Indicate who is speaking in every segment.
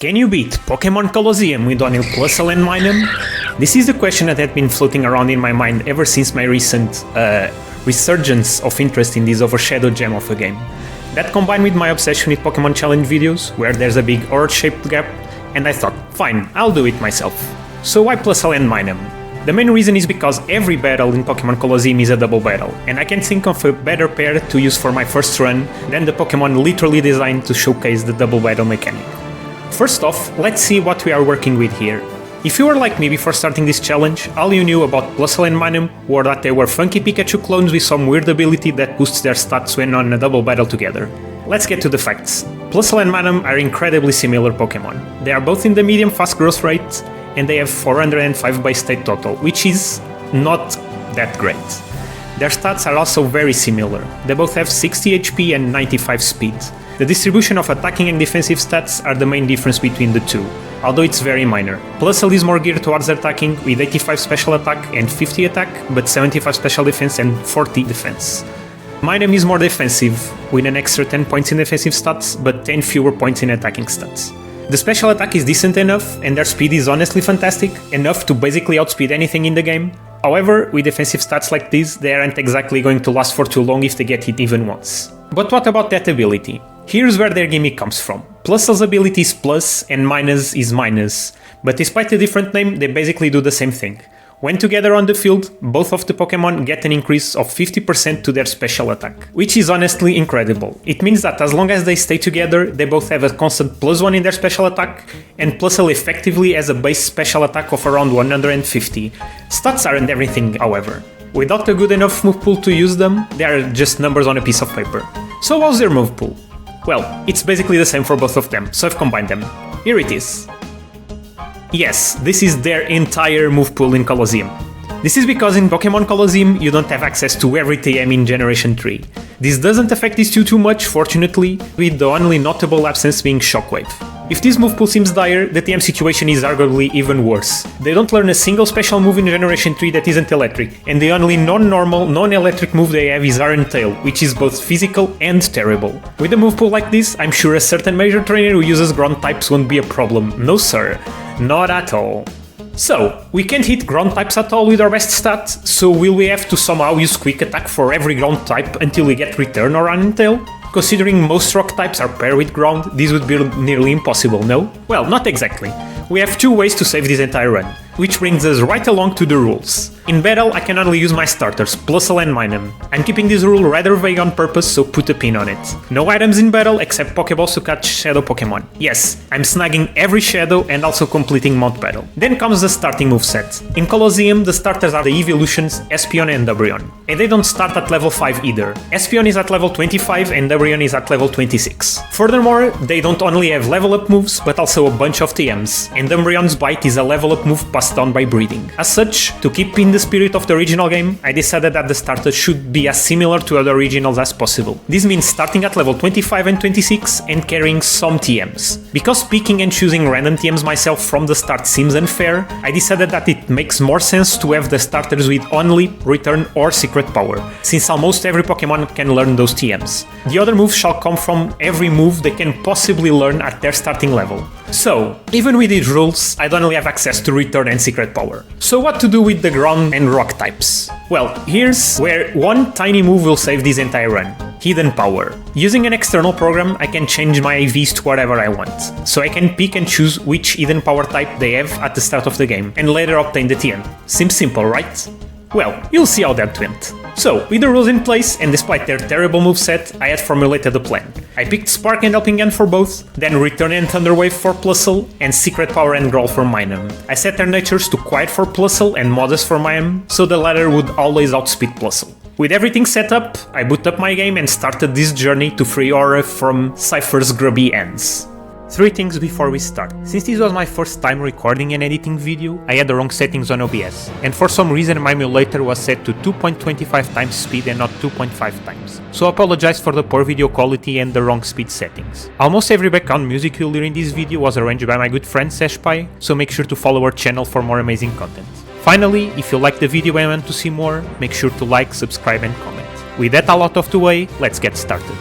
Speaker 1: Can you beat Pokemon Colosseum with only Plusle Minun? This is the question that had been floating around in my mind ever since my recent resurgence of interest in this overshadowed gem of a game. That combined with my obsession with Pokemon challenge videos, where there's a big Earth-shaped gap, and I thought, fine, I'll do it myself. So why Plusle Minun? The main reason is because every battle in Pokemon Colosseum is a double battle, and I can't think of a better pair to use for my first run than the Pokemon literally designed to showcase the double battle mechanic. First off, let's see what we are working with here. If you were like me before starting this challenge, all you knew about Plusle Minun were that they were funky Pikachu clones with some weird ability that boosts their stats when on a double battle together. Let's get to the facts. Plusle and Minun are incredibly similar Pokemon. They are both in the medium fast growth rate, and they have 405 base state total, which is not that great. Their stats are also very similar. They both have 60 HP and 95 speed. The distribution of attacking and defensive stats are the main difference between the two, although it's very minor. Plusle is more geared towards attacking, with 85 special attack and 50 attack, but 75 special defense and 40 defense. Minun is more defensive, with an extra 10 points in defensive stats, but 10 fewer points in attacking stats. The special attack is decent enough, and their speed is honestly fantastic, enough to basically outspeed anything in the game. However, with defensive stats like this, they aren't exactly going to last for too long if they get hit even once. But what about that ability? Here's where their gimmick comes from. Plusle's ability is plus and Minun's is minus, but despite a different name, they basically do the same thing. When together on the field, both of the Pokemon get an increase of 50% to their special attack, which is honestly incredible. It means that as long as they stay together, they both have a constant +1 in their special attack, and Plusle effectively has a base special attack of around 150. Stats aren't everything, however. Without a good enough move pool to use them, they are just numbers on a piece of paper. So how's their move pool? Well, it's basically the same for both of them, so I've combined them. Here it is. Yes, this is their entire move pool in Colosseum. This is because in Pokemon Colosseum you don't have access to every TM in Generation 3. This doesn't affect these two too much, fortunately, with the only notable absence being Shockwave. If this move pool seems dire, the TM situation is arguably even worse. They don't learn a single special move in Generation 3 that isn't electric, and the only non-normal, non-electric move they have is Iron Tail, which is both physical and terrible. With a move pool like this, I'm sure a certain major trainer who uses ground types won't be a problem. No sir, not at all. So, we can't hit ground types at all with our best stats, so will we have to somehow use quick attack for every ground type until we get Return or Iron Tail? Considering most rock types are paired with ground, this would be nearly impossible, no? Well, not exactly. We have two ways to save this entire run, which brings us right along to the rules. In battle, I can only use my starters, Plusle and Minun. I'm keeping this rule rather vague on purpose, so put a pin on it. No items in battle except Pokeballs to catch Shadow Pokemon. Yes, I'm snagging every Shadow and also completing Mount Battle. Then comes the starting moveset. In Colosseum, the starters are the evolutions Espeon and Umbreon. And they don't start at level 5 either. Espeon is at level 25 and Umbreon is at level 26. Furthermore, they don't only have level up moves, but also a bunch of TMs. And Umbreon's Bite is a level up move passed down by breeding. As such, to keep in the spirit of the original game, I decided that the starters should be as similar to other originals as possible. This means starting at level 25 and 26 and carrying some TMs. Because picking and choosing random TMs myself from the start seems unfair, I decided that it makes more sense to have the starters with only Return or Secret Power, since almost every Pokemon can learn those TMs. The other moves shall come from every move they can possibly learn at their starting level. So, even with these rules, I'd only have access to Return and Secret Power. So what to do with the ground and rock types? Well, here's where one tiny move will save this entire run. Hidden Power. Using an external program, I can change my IVs to whatever I want. So I can pick and choose which Hidden Power type they have at the start of the game, and later obtain the TM. Seems simple, right? Well, you'll see how that went. So, with the rules in place, and despite their terrible moveset, I had formulated a plan. I picked Spark and Helping Hand for both, then Return and Thunder Wave for Plusle, and Secret Power and Growl for Minun. I set their natures to Quiet for Plusle and Modest for Minun, so the latter would always outspeed Plusle. With everything set up, I boot up my game and started this journey to free Aura from Cypher's grubby ends. Three things before we start. Since this was my first time recording and editing video, I had the wrong settings on OBS, and for some reason my emulator was set to 2.25 times speed and not 2.5 times. So I apologize for the poor video quality and the wrong speed settings. Almost every background music you'll hear in this video was arranged by my good friend 𝗂𝗶𝗶𝗶𝗀, so make sure to follow our channel for more amazing content. Finally, if you like the video and want to see more, make sure to like, subscribe and comment. With that all out of the way, let's get started.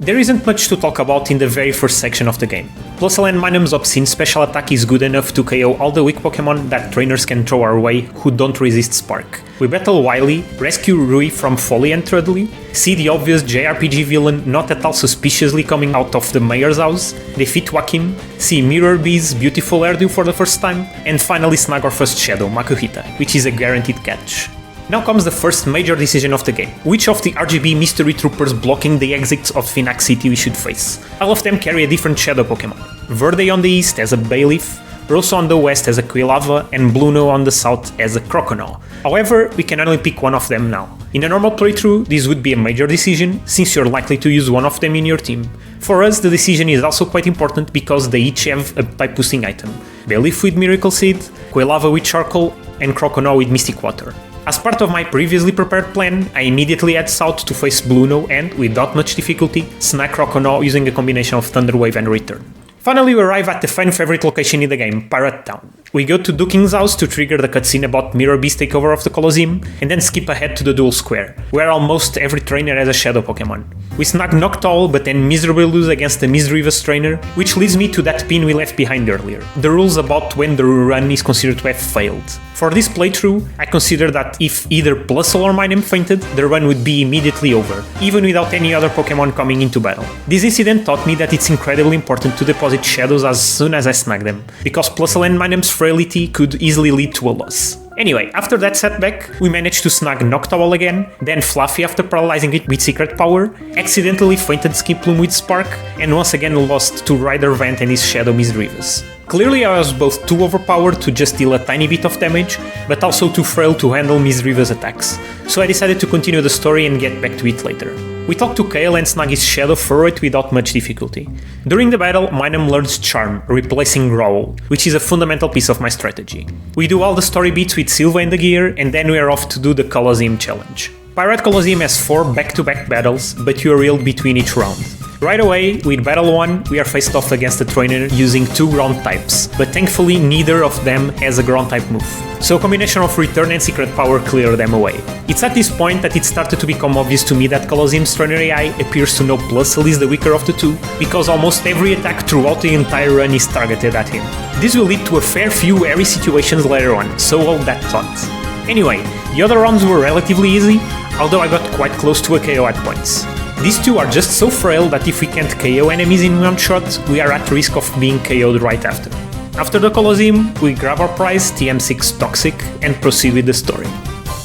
Speaker 1: There isn't much to talk about in the very first section of the game. Plusle Minun's obscene special attack is good enough to KO all the weak Pokemon that trainers can throw our way who don't resist Spark. We battle Wily, rescue Rui from Folly and Trudley, see the obvious JRPG villain not at all suspiciously coming out of the mayor's house, defeat Dakim, see Mirror Bee's beautiful hairdo for the first time, and finally snag our first shadow, Makuhita, which is a guaranteed catch. Now comes the first major decision of the game. Which of the RGB mystery troopers blocking the exits of Phoenix City we should face? All of them carry a different shadow Pokemon. Verde on the east has a Bayleaf, Rosso on the west has a 𝗂𝗂𝗶𝗁, and Bluno on the south has a Croconaw. However, we can only pick one of them now. In a normal playthrough, this would be a major decision, since you're likely to use one of them in your team. For us, the decision is also quite important because they each have a type boosting item. Bayleaf with Miracle Seed, 𝗂𝗂𝗶𝗁 with Charcoal, and Croconaw with Mystic Water. As part of my previously prepared plan, I immediately head south to face Bluno and, without much difficulty, snag Croconaw using a combination of Thunder Wave and Return. Finally, we arrive at the fan favorite location in the game, Pirate Town. We go to Dakin's house to trigger the cutscene about Mirror Bee's takeover of the Colosseum, and then skip ahead to the Duel Square, where almost every trainer has a shadow Pokemon. We snag Noctowl, but then miserably lose against the Misdreavus trainer, which leads me to that pin we left behind earlier, the rules about when the run is considered to have failed. For this playthrough, I consider that if either Plusle or Minun fainted, the run would be immediately over, even without any other Pokemon coming into battle. This incident taught me that it's incredibly important to deposit shadows as soon as I snag them, because Plusle and Minun's frailty could easily lead to a loss. Anyway, after that setback, we managed to snag Noctowl again, then Fluffy after paralyzing it with Secret Power, accidentally fainted Skiploom with Spark, and once again lost to Rider Vant and his Shadow Misdreavus. Clearly I was both too overpowered to just deal a tiny bit of damage, but also too frail to handle Misdreavus attacks, so I decided to continue the story and get back to it later. We talk to Kale and snag his Shadow Furrow without much difficulty. During the battle, Minun learns Charm, replacing Growl, which is a fundamental piece of my strategy. We do all the story beats with Silva in the gear, and then we are off to do the Colosseum challenge. Pirate Colosseum has 4 back-to-back battles, but you are healed between each round. Right away, with Battle 1, we are faced off against a trainer using 2 ground types, but thankfully neither of them has a ground type move, so a combination of Return and Secret Power clear them away. It's at this point that it started to become obvious to me that Colosseum's trainer AI appears to know Plusle is the weaker of the two, because almost every attack throughout the entire run is targeted at him. This will lead to a fair few airy situations later on, so hold that thought. Anyway, the other rounds were relatively easy, although I got quite close to a KO at points. These two are just so frail that if we can't KO enemies in one shot, we are at risk of being KO'd right after. After the Colosseum, we grab our prize, TM6 Toxic, and proceed with the story.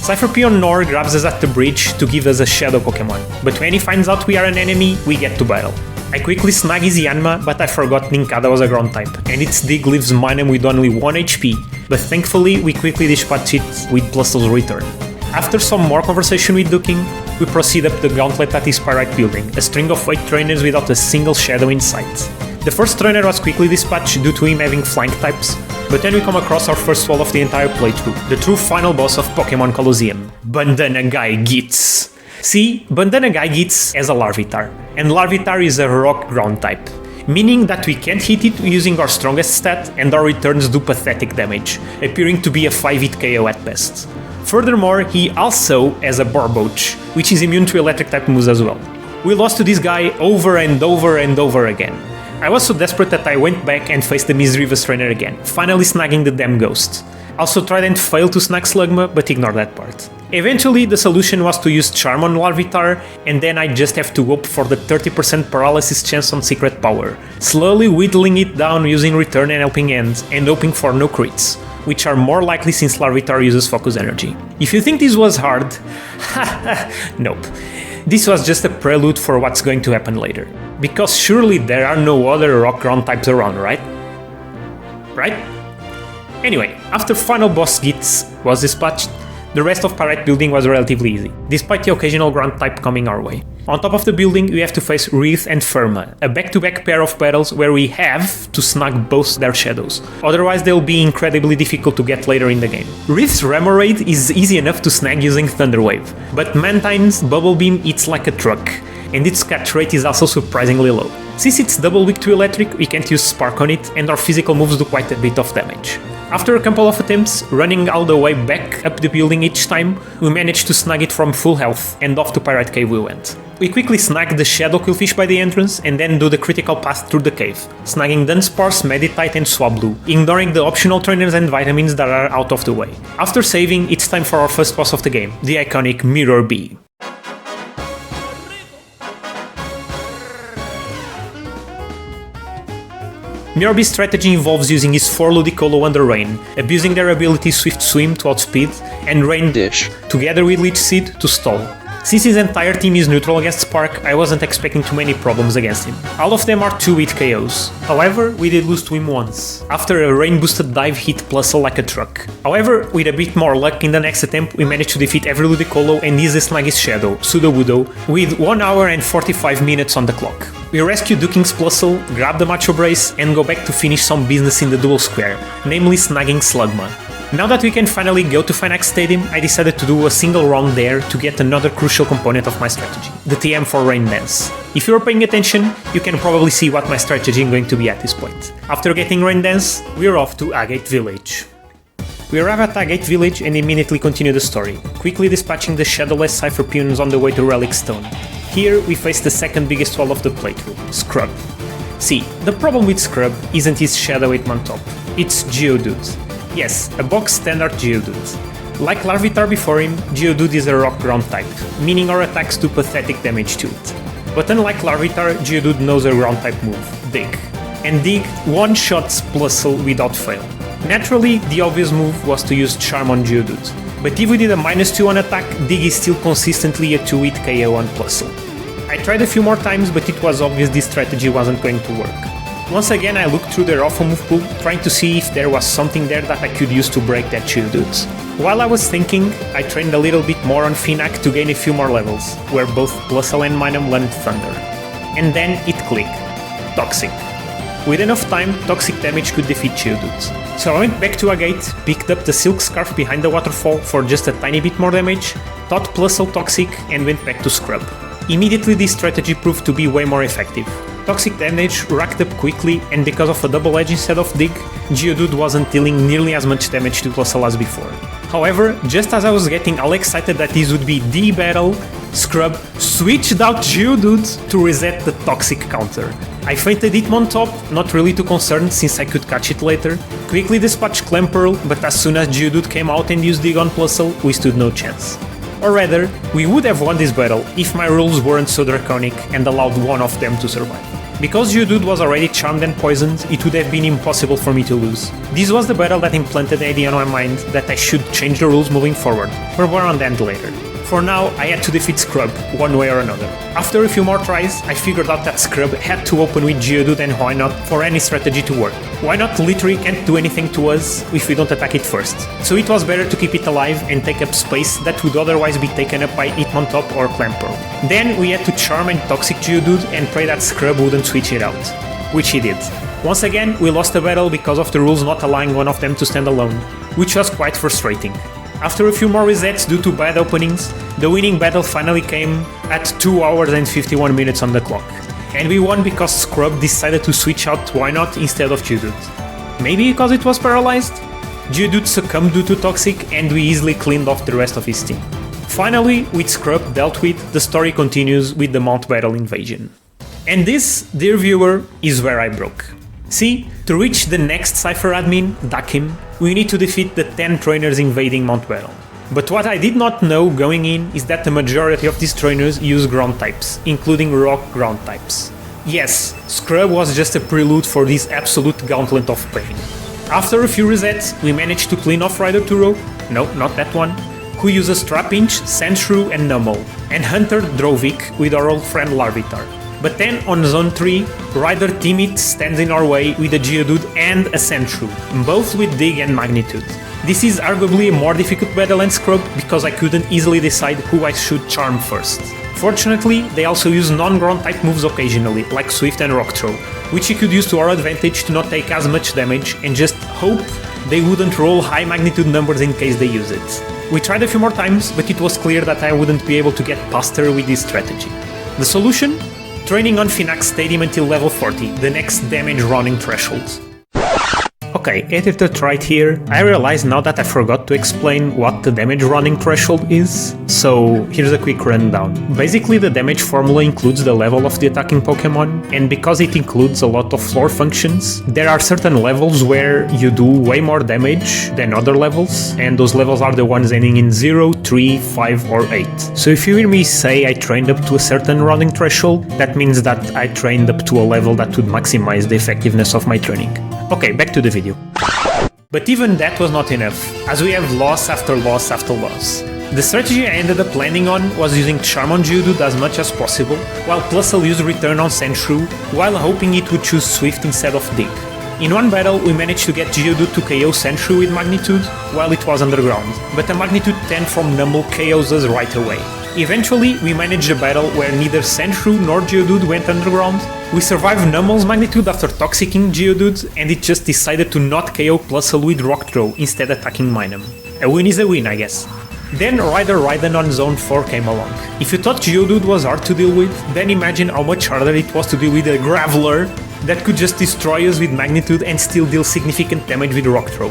Speaker 1: Cypherpeon Nor grabs us at the bridge to give us a shadow Pokemon, but when he finds out we are an enemy, we get to battle. I quickly snag his Yanma, but I forgot Nincada was a ground type, and its dig leaves Minun with only 1 HP, but thankfully we quickly dispatch it with Plusle's Return. After some more conversation with Dakim, we proceed up the gauntlet at his Pyrite building, a string of 8 trainers without a single shadow in sight. The first trainer was quickly dispatched due to him having flank types, but then we come across our first wall of the entire playthrough, the true final boss of Pokemon Colosseum, Bandana Guy Gitz. See, Bandana Guy Gitz has a Larvitar, and Larvitar is a rock ground type, meaning that we can't hit it using our strongest stat and our returns do pathetic damage, appearing to be a 5-hit KO at best. Furthermore, he also has a Barboach, which is immune to electric type moves as well. We lost to this guy over and over and over again. I was so desperate that I went back and faced the Misdreavus trainer again, finally snagging the damn ghost. Also tried and failed to snag Slugma, but ignore that part. Eventually, the solution was to use Charm on Larvitar, and then I just have to hope for the 30% paralysis chance on Secret Power, slowly whittling it down using Return and Helping Hand, and hoping for no crits, which are more likely since Larvitar uses Focus Energy. If you think this was hard, nope. This was just a prelude for what's going to happen later. Because surely there are no other rock ground types around, right? Right? Anyway, after final boss Gitz was dispatched, the rest of Pyrite building was relatively easy, despite the occasional ground type coming our way. On top of the building, we have to face Wreath and Firma, a back-to-back pair of battles where we have to snag both their shadows, otherwise they'll be incredibly difficult to get later in the game. Wreath's Remoraid is easy enough to snag using Thunder Wave, but Mantine's Bubble Beam eats like a truck, and its catch rate is also surprisingly low. Since it's double weak to electric, we can't use Spark on it, and our physical moves do quite a bit of damage. After a couple of attempts, running all the way back up the building each time, we managed to snag it from full health, and off to Pirate Cave we went. We quickly snag the Shadow Quillfish by the entrance and then do the critical pass through the cave, snagging Dunsparce, Meditite and Swablu, ignoring the optional trainers and vitamins that are out of the way. After saving, it's time for our first boss of the game, the iconic Mirror Bee. Mirror Bee's strategy involves using his 4 Ludicolo under Rain, abusing their ability Swift Swim to outspeed, and Rain Dish, together with Leech Seed, to stall. Since his entire team is neutral against Spark, I wasn't expecting too many problems against him. All of them are 2-hit KOs. However, we did lose to him once, after a Rain boosted dive hit Plusle like a truck. However, with a bit more luck in the next attempt, we managed to defeat every Ludicolo and easily snag his Shadow, Sudowoodo, with 1 hour and 45 minutes on the clock. We rescue Duking's Plusle, grab the Macho Brace, and go back to finish some business in the dual square, namely snagging Slugma. Now that we can finally go to Finax Stadium, I decided to do a single round there to get another crucial component of my strategy, the TM for Rain Dance. If you're paying attention, you can probably see what my strategy is going to be at this point. After getting Rain Dance, we're off to Agate Village. We arrive at Agate Village and immediately continue the story, quickly dispatching the shadowless Cypher Peons on the way to Relic Stone. Here we face the second biggest wall of the playthrough, Scrub. See, the problem with Scrub isn't his Shadow 8-man top, it's Geodude. Yes, a box standard Geodude. Like Larvitar before him, Geodude is a rock ground type, meaning our attacks do pathetic damage to it. But unlike Larvitar, Geodude knows a ground type move, Dig. And Dig one-shots Plusle without fail. Naturally, the obvious move was to use Charm on Geodude. But if we did a -2 on attack, Dig is still consistently a 2-hit KO on Plusle. I tried a few more times, but it was obvious this strategy wasn't going to work. Once again I looked through their awful move pool, trying to see if there was something there that I could use to break that Geodude. While I was thinking, I trained a little bit more on Finac to gain a few more levels, where both Plusle and Minun learned Thunder. And then it clicked. Toxic. With enough time, toxic damage could defeat Geodude. So I went back to Agate, picked up the Silk Scarf behind the waterfall for just a tiny bit more damage, taught Plusle Toxic and went back to Scrub. Immediately this strategy proved to be way more effective. Toxic damage racked up quickly, and because of a double edge instead of Dig, Geodude wasn't dealing nearly as much damage to Plusle as before. However, just as I was getting all excited that this would be the battle, Scrub switched out Geodude to reset the Toxic counter. I fainted Hitmontop, not really too concerned since I could catch it later, quickly dispatched Clamperl, but as soon as Geodude came out and used Dig on Plusle, we stood no chance. Or rather, we would have won this battle if my rules weren't so draconic and allowed one of them to survive. Because Geodude was already charmed and poisoned, it would have been impossible for me to lose. This was the battle that implanted the idea on my mind that I should change the rules moving forward, but more on that later. For now, I had to defeat Scrub, one way or another. After a few more tries, I figured out that Scrub had to open with Geodude and why not for any strategy to work. Why not literally can't do anything to us if we don't attack it first. So it was better to keep it alive and take up space that would otherwise be taken up by Hitmontop or Clamperl. Then we had to charm and toxic Geodude and pray that Scrub wouldn't switch it out. Which he did. Once again, we lost the battle because of the rules not allowing one of them to stand alone, which was quite frustrating. After a few more resets due to bad openings, the winning battle finally came at 2 hours and 51 minutes on the clock. And we won because Scrub decided to switch out Why Not instead of Geodude. Maybe because it was paralyzed? Geodude succumbed due to Toxic and we easily cleaned off the rest of his team. Finally, with Scrub dealt with, the story continues with the Mount Battle invasion. And this, dear viewer, is where I broke. See, to reach the next Cypher admin, Dakim, we need to defeat the 10 trainers invading Mount Battle. But what I did not know going in is that the majority of these trainers use ground types, including rock ground types. Yes, Scrub was just a prelude for this absolute gauntlet of pain. After a few resets, we managed to clean off Rider Turo, no, not that one, who uses Trapinch, Sandshrew and Numel, and Hunter Drovik with our old friend Larvitar. But then on Zone 3, Rider Timid stands in our way with a Geodude and a Sandshrew, both with Dig and Magnitude. This is arguably a more difficult battle than Scrub because I couldn't easily decide who I should charm first. Fortunately, they also use non-ground type moves occasionally, like Swift and Rock Throw, which you could use to our advantage to not take as much damage and just hope they wouldn't roll high magnitude numbers in case they use it. We tried a few more times, but it was clear that I wouldn't be able to get past her with this strategy. The solution? Training on Finax Stadium until level 40, the next damage running threshold. Okay, edited right here. I realized now that I forgot to explain what the damage running threshold is, so here's a quick rundown. Basically, the damage formula includes the level of the attacking Pokemon, and because it includes a lot of floor functions, there are certain levels where you do way more damage than other levels, and those levels are the ones ending in 0, 3, 5, or 8. So if you hear me say I trained up to a certain running threshold, that means that I trained up to a level that would maximize the effectiveness of my training. Okay, back to the video. But even that was not enough, as we have loss after loss after loss. The strategy I ended up landing on was using Charm on Geodude as much as possible, while Plusle used Return on Sandshrew, while hoping it would choose Swift instead of Dig. In one battle, we managed to get Geodude to KO Sandshrew with Magnitude, while it was underground, but a Magnitude 10 from Numble KOs us right away. Eventually, we managed a battle where neither Sandshrew nor Geodude went underground. We survived Numble's Magnitude after Toxicking Geodude, and it just decided to not KO Plusle with Rock Throw, instead attacking Minun. A win is a win, I guess. Then Rider Raiden on Zone 4 came along. If you thought Geodude was hard to deal with, then imagine how much harder it was to deal with a Graveler that could just destroy us with Magnitude and still deal significant damage with Rock Throw.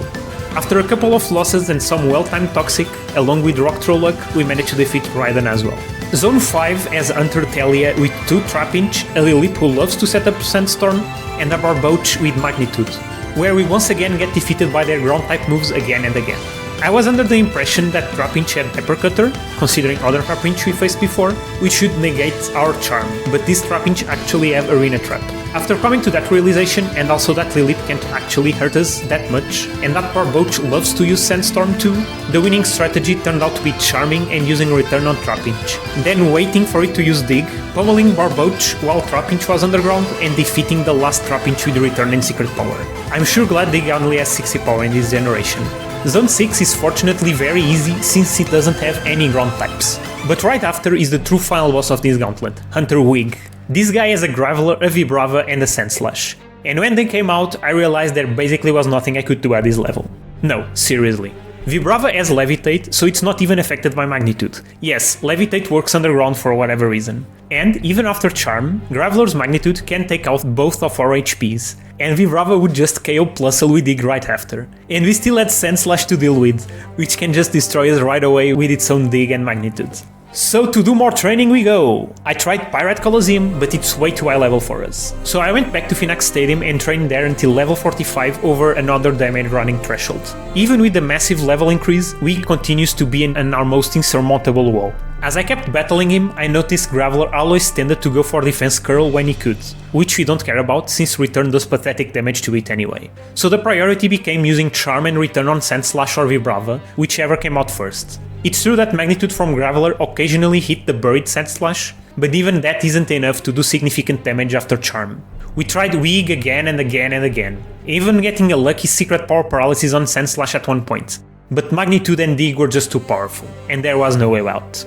Speaker 1: After a couple of losses and some well-timed Toxic, along with Rock Throw luck, we managed to defeat Raiden as well. Zone 5 has Hunter Talia with 2 Trapinch, a Lilip who loves to set up Sandstorm, and a Barboach with Magnitude, where we once again get defeated by their ground-type moves again and again. I was under the impression that Trapinch had Pepper Cutter, considering other Trapinch we faced before, which should negate our Charm, but this Trapinch actually have Arena Trap. After coming to that realization, and also that Lilip can't actually hurt us that much, and that Barboach loves to use Sandstorm too, the winning strategy turned out to be charming and using Return on Trapinch, then waiting for it to use Dig, pummeling Barboach while Trapinch was underground, and defeating the last Trapinch with Return and Secret Power. I'm sure glad Dig only has 60 power in this generation. Zone 6 is fortunately very easy since it doesn't have any ground types. But right after is the true final boss of this gauntlet, Hunter Wig. This guy has a Graveler, a Vibrava and a Sandslash. And when they came out, I realized there basically was nothing I could do at this level. No, seriously. Vibrava has Levitate, so it's not even affected by Magnitude. Yes, Levitate works underground for whatever reason. And even after Charm, Graveler's Magnitude can take out both of our HPs, and Vibrava would just KO Plusle with Dig right after. And we still had Sandslash to deal with, which can just destroy us right away with its own Dig and Magnitude. So to do more training we go! I tried Pirate Colosseum, but it's way too high level for us. So I went back to Finax Stadium and trained there until level 45 over another damage running threshold. Even with the massive level increase, Wig continues to be an almost insurmountable wall. As I kept battling him, I noticed Graveler always tended to go for defense curl when he could, which we don't care about since Return does pathetic damage to it anyway. So the priority became using Charm and Return on Sandslash or Vibrava, whichever came out first. It's true that Magnitude from Graveler occasionally hit the buried Sandslash, but even that isn't enough to do significant damage after Charm. We tried Wig again and again and again, even getting a lucky Secret Power Paralysis on Sandslash at one point, but Magnitude and Dig were just too powerful, and there was no way out.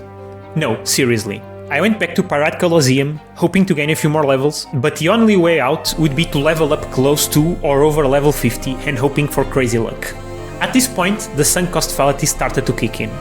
Speaker 1: No, seriously. I went back to Pirate Colosseum, hoping to gain a few more levels, but the only way out would be to level up close to or over level 50 and hoping for crazy luck. At this point, the sunk cost fallacy started to kick in.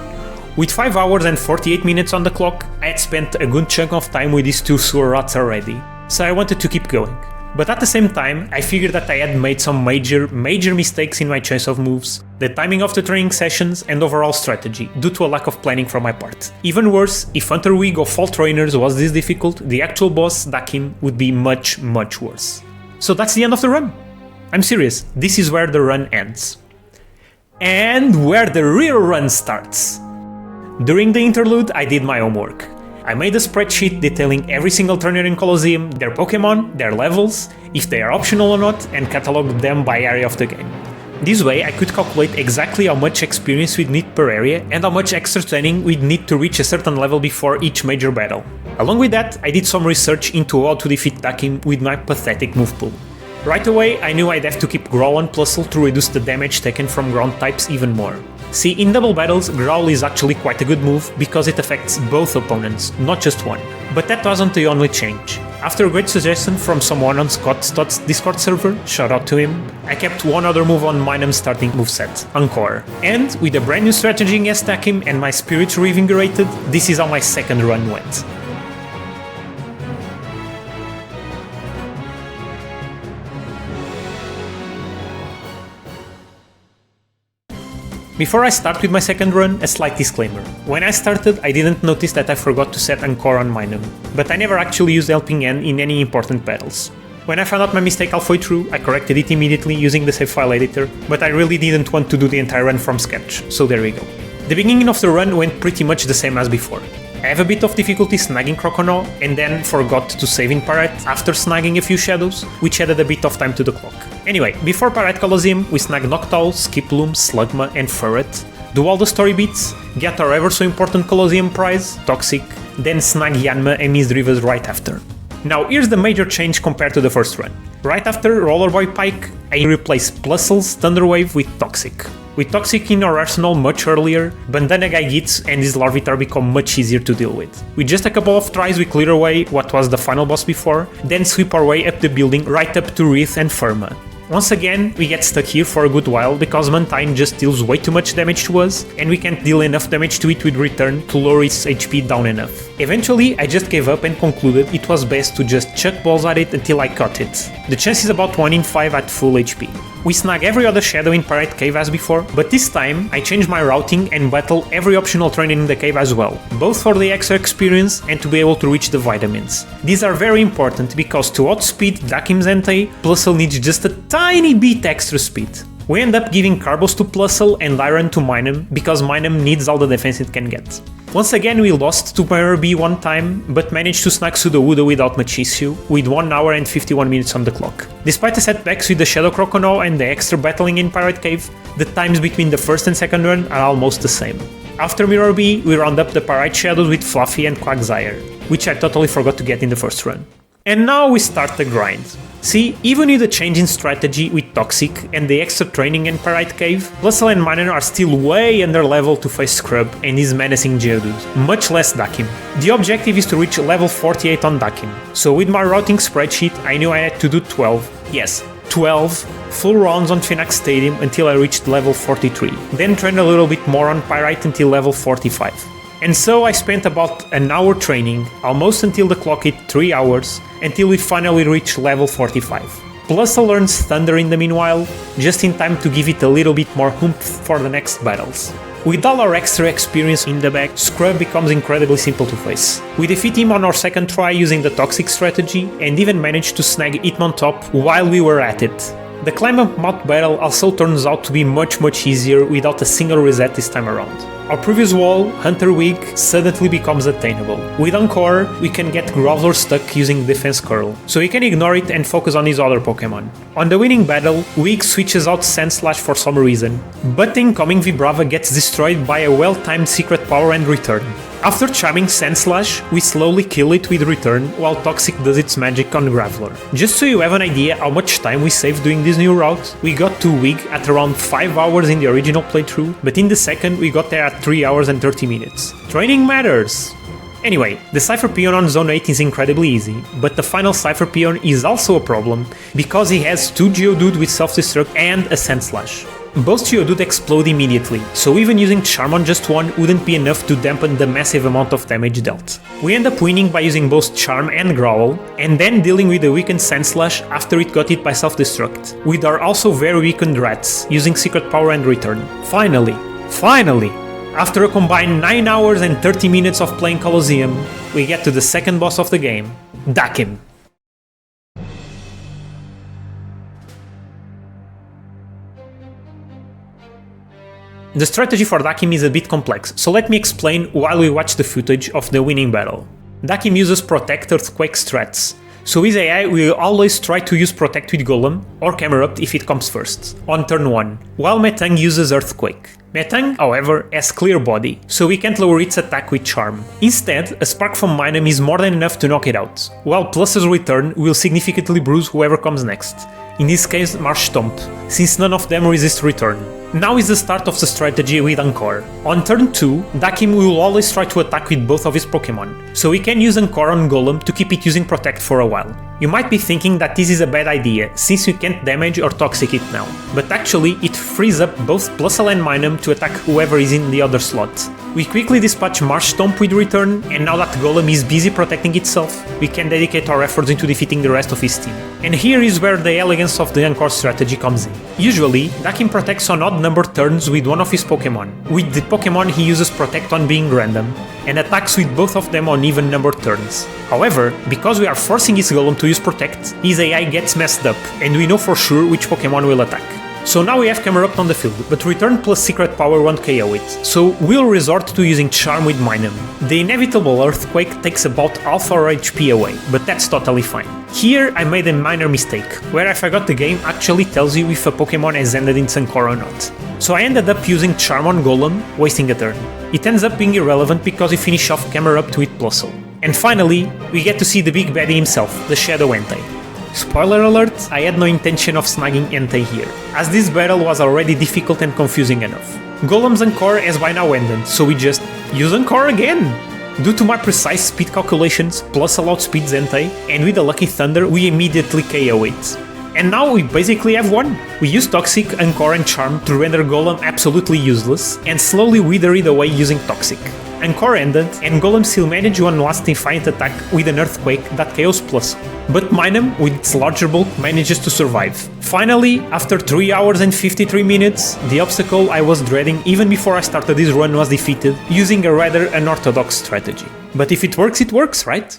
Speaker 1: With 5 hours and 48 minutes on the clock, I had spent a good chunk of time with these 2 sewer rats already, so I wanted to keep going. But at the same time, I figured that I had made some major mistakes in my choice of moves, the timing of the training sessions and overall strategy, due to a lack of planning from my part. Even worse, if Hunter Wig of Fall Trainers was this difficult, the actual boss, Dakim, would be much worse. So that's the end of the run. I'm serious, this is where the run ends. And where the real run starts. During the interlude, I did my homework. I made a spreadsheet detailing every single trainer in Colosseum, their Pokemon, their levels, if they are optional or not, and catalogued them by area of the game. This way I could calculate exactly how much experience we'd need per area and how much extra training we'd need to reach a certain level before each major battle. Along with that, I did some research into how to defeat Dakim with my pathetic move pool. Right away, I knew I'd have to keep Growl on Plusle to reduce the damage taken from ground types even more. See, in double battles, Growl is actually quite a good move because it affects both opponents, not just one. But that wasn't the only change. After a great suggestion from someone on Scott's Discord server, shout out to him, I kept one other move on Minun's starting moveset, Encore. And with a brand new strategy against Dakim and my spirits reinvigorated, this is how my second run went. Before I start with my second run, a slight disclaimer. When I started, I didn't notice that I forgot to set 𝗠𝘂𝗀𝗶𝗁 on Minun, but I never actually used helping hand in any important battles. When I found out my mistake halfway through, I corrected it immediately using the save file editor, but I really didn't want to do the entire run from scratch, so there we go. The beginning of the run went pretty much the same as before. I have a bit of difficulty snagging Croconaw, and then forgot to save in Pyrite after snagging a few shadows, which added a bit of time to the clock. Anyway, before Pyrite Colosseum, we snag Noctowl, 𝗂𝗂𝗀𝗶𝗁, 𝗂𝗂𝗀𝗶𝗁 and Ferret, do all the story beats, get our ever so important Colosseum prize, Toxic, then snag Yanma and Miss Drivas right after. Now here's the major change compared to the first run. Right after Rollerboy Pike, I replaced Plusle's Thunder Wave with Toxic. With Toxic in our arsenal much earlier, Bandana Guy Gits and his Larvitar become much easier to deal with. With just a couple of tries we clear away what was the final boss before, then sweep our way up the building right up to Wreath and Firma. Once again, we get stuck here for a good while because Mantine just deals way too much damage to us, and we can't deal enough damage to it with Return to lower its HP down enough. Eventually, I just gave up and concluded it was best to just chuck balls at it until I caught it. The chance is about 1 in 5 at full HP. We snag every other shadow in Pyrite Cave as before, but this time I changed my routing and battle every optional trainer in the cave as well, both for the extra experience and to be able to reach the vitamins. These are very important because to outspeed Dakim's ante, Plusle needs just a tiny bit extra speed. We end up giving Carbos to Plusle and Iron to Minun because Minun needs all the defense it can get. Once again we lost to Mirror B one time, but managed to snag Sudowoodo without much issue, with 1 hour and 51 minutes on the clock. Despite the setbacks with the Shadow Croconaw and the extra battling in Pyrite Cave, the times between the first and second run are almost the same. After Mirror B, we round up the Pyrite Shadows with Fluffy and Quagsire, which I totally forgot to get in the first run. And now we start the grind. See, even with the change in strategy with Toxic and the extra training in Pyrite Cave, Plusle and Minun are still way under level to face Scrub and his menacing Geodude, much less Dakim. The objective is to reach level 48 on Dakim, so with my routing spreadsheet I knew I had to do 12 full rounds on Phoenix Stadium until I reached level 43, then train a little bit more on Pyrite until level 45. And so I spent about an hour training, almost until the clock hit 3 hours, until we finally reached level 45. Plusle learns Thunder in the meanwhile, just in time to give it a little bit more oomph for the next battles. With all our extra experience in the bag, Scrub becomes incredibly simple to face. We defeat him on our second try using the Toxic strategy, and even managed to snag Hitmontop while we were at it. The climb up Mount battle also turns out to be much easier without a single reset this time around. Our previous wall, Hunter Wig, suddenly becomes attainable. With Encore, we can get Groveler stuck using Defense Curl, so he can ignore it and focus on his other Pokemon. On the winning battle, Wig switches out Sandslash for some reason, but the incoming Vibrava gets destroyed by a well-timed Secret Power and Return. After charming Sandslash, we slowly kill it with Return while Toxic does its magic on Graveler. Just so you have an idea how much time we saved doing this new route, we got to Wig at around 5 hours in the original playthrough, but in the second we got there at 3 hours and 30 minutes. Training matters! Anyway, the Cypher Peon on Zone 8 is incredibly easy, but the final Cypher Peon is also a problem because he has 2 Geodude with Self-Destruct and a Sandslash. Both Geodude explode immediately, so even using Charm on just one wouldn't be enough to dampen the massive amount of damage dealt. We end up winning by using both Charm and Growl, and then dealing with the weakened Sandslash after it got hit by Self-Destruct, with our also very weakened Rats using Secret Power and Return. Finally! After a combined 9 hours and 30 minutes of playing Colosseum, we get to the second boss of the game, Dakim. The strategy for Dakim is a bit complex, so let me explain while we watch the footage of the winning battle. Dakim uses Protect Earthquake strats, so his AI will always try to use Protect with Golem, or Camerupt if it comes first, on turn 1, while Metang uses Earthquake. Metang, however, has Clear Body, so we can't lower its attack with Charm. Instead, a Spark from Minun is more than enough to knock it out, while Plusle's Return will significantly bruise whoever comes next. In this case, Marshtomp, since none of them resist Return. Now is the start of the strategy with Encore. On turn 2, Dakim will always try to attack with both of his Pokemon, so we can use Encore on Golem to keep it using Protect for a while. You might be thinking that this is a bad idea, since you can't damage or toxic it now, but actually it frees up both Plusle and Minun to attack whoever is in the other slot. We quickly dispatch Marsh Stomp with Return, and now that Golem is busy protecting itself, we can dedicate our efforts into defeating the rest of his team. And here is where the elegance of the 𝗠𝘂𝗀𝗶𝗀𝗀 strategy comes in. Usually, Dakim protects on odd numbered turns with one of his Pokemon. With the Pokemon he uses Protect on being random, and attacks with both of them on even numbered turns. However, because we are forcing his Golem to use Protect, his AI gets messed up, and we know for sure which Pokemon will attack. So now we have 𝗠𝘂𝗀𝗶𝗀𝗀𝗀 on the field, but Return plus Secret Power won't KO it, so we'll resort to using Charm with Minun. The inevitable Earthquake takes about half our HP away, but that's totally fine. Here I made a minor mistake, where I forgot the game actually tells you if a Pokemon has ended in Tsunkora or not. So I ended up using Charm on Golem, wasting a turn. It ends up being irrelevant because we finish off 𝗠𝘂𝗀𝗶𝗀𝗀𝗀 with Plusle. And finally, we get to see the big baddie himself, the Shadow Entei. Spoiler alert, I had no intention of snagging Entei here, as this battle was already difficult and confusing enough. Golem's Encore has by now ended, so we just use Encore again! Due to my precise speed calculations, Plusle outspeeds Entei, and with a lucky Thunder we immediately KO it. And now we basically have won! We use Toxic, Encore and Charm to render Golem absolutely useless, and slowly wither it away using Toxic. Encore ended, and Golem still managed one last Defiant attack with an Earthquake that KOs Plusle. But Minun, with its larger bulk, manages to survive. Finally, after 3 hours and 53 minutes, the obstacle I was dreading even before I started this run was defeated, using a rather unorthodox strategy. But if it works, right?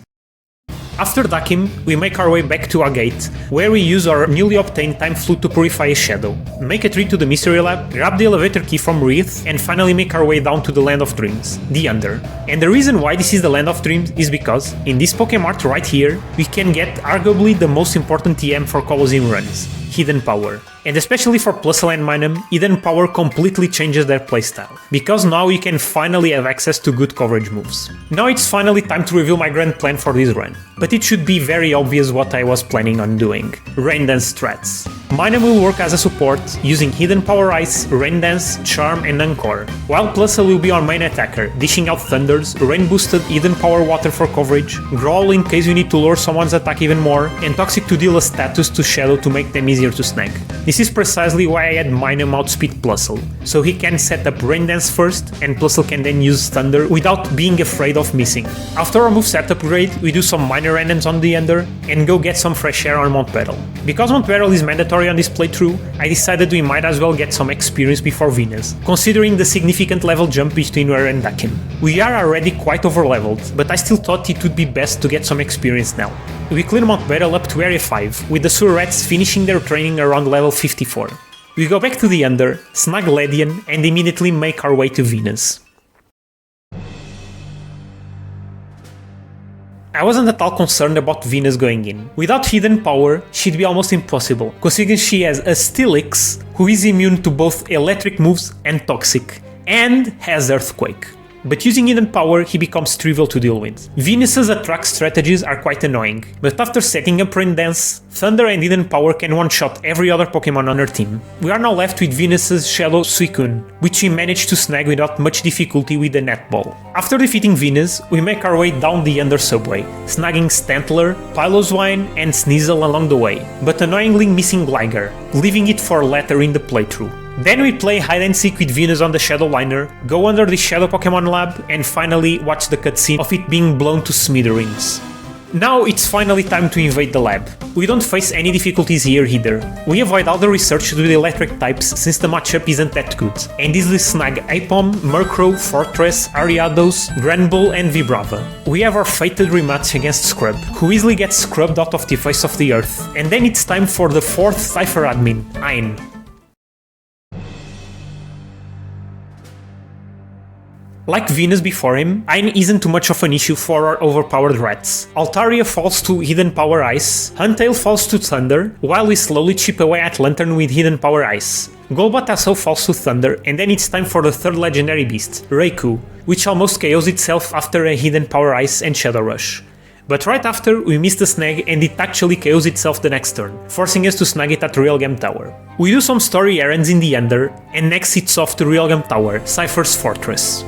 Speaker 1: After Dakim, we make our way back to our gate, where we use our newly obtained Time Flute to purify a shadow, make a trip to the Mystery Lab, grab the elevator key from Wreath, and finally make our way down to the Land of Dreams, the Under. And the reason why this is the Land of Dreams is because, in this Pokemart right here, we can get arguably the most important TM for Colosseum runs, Hidden Power. And especially for Plusle and Minun, Hidden Power completely changes their playstyle, because now you can finally have access to good coverage moves. Now it's finally time to reveal my grand plan for this run, but it should be very obvious what I was planning on doing. Rain Dance strats. Minun will work as a support, using Hidden Power Ice, Rain Dance, Charm and Encore, while Plusle will be our main attacker, dishing out Thunders, Rain Boosted Hidden Power Water for coverage, Growl in case you need to lure someone's attack even more, and Toxic to deal a status to Shadow to make them easier to snag. This is precisely why I had Minun outspeed Plusle, so he can set up Rain Dance first, and Plusle can then use Thunder without being afraid of missing. After our moveset upgrade, we do some minor randoms on the Under, and go get some fresh air on Mount Battle. Because Mount Battle is mandatory on this playthrough, I decided we might as well get some experience before Venus, considering the significant level jump between her and Dakim. We are already quite overleveled, but I still thought it would be best to get some experience now. We clear Mount Battle up to Area 5, with the Sewer Rats finishing their training around level 54. We go back to the Under, snag Ledian, and immediately make our way to Venus. I wasn't at all concerned about Venus going in. Without Hidden Power, she'd be almost impossible, considering she has a Steelix, who is immune to both electric moves and toxic, and has Earthquake. But using Hidden Power, he becomes trivial to deal with. Venus's attract strategies are quite annoying, but after setting up Rain Dance, Thunder and Hidden Power can one-shot every other Pokemon on her team. We are now left with Venus's Shadow Suicune, which we managed to snag without much difficulty with the Netball. After defeating Venus, we make our way down the Under subway, snagging Stantler, Piloswine and Sneasel along the way, but annoyingly missing Gligar, leaving it for later in the playthrough. Then we play hide and seek with Venus on the Shadow Liner, go under the Shadow Pokemon Lab, and finally watch the cutscene of it being blown to smithereens. Now it's finally time to invade the lab. We don't face any difficulties here either. We avoid all the research to the electric types since the matchup isn't that good, and easily snag Aipom, Murkrow, Fortress, Ariados, Granbull and Vibrava. We have our fated rematch against Scrub, who easily gets scrubbed out of the face of the earth, and then it's time for the 4th Cypher admin, Ein. Like Venus before him, Ein isn't too much of an issue for our overpowered rats. Altaria falls to Hidden Power Ice, Huntail falls to Thunder, while we slowly chip away at Lantern with Hidden Power Ice. Golbat also falls to Thunder, and then it's time for the 3rd legendary beast, Raikou, which almost KOs itself after a Hidden Power Ice and Shadow Rush. But right after, we miss the snag and it actually KOs itself the next turn, forcing us to snag it at Realgam Tower. We do some story errands in the Under, and next it's off to Realgam Tower, Cypher's fortress.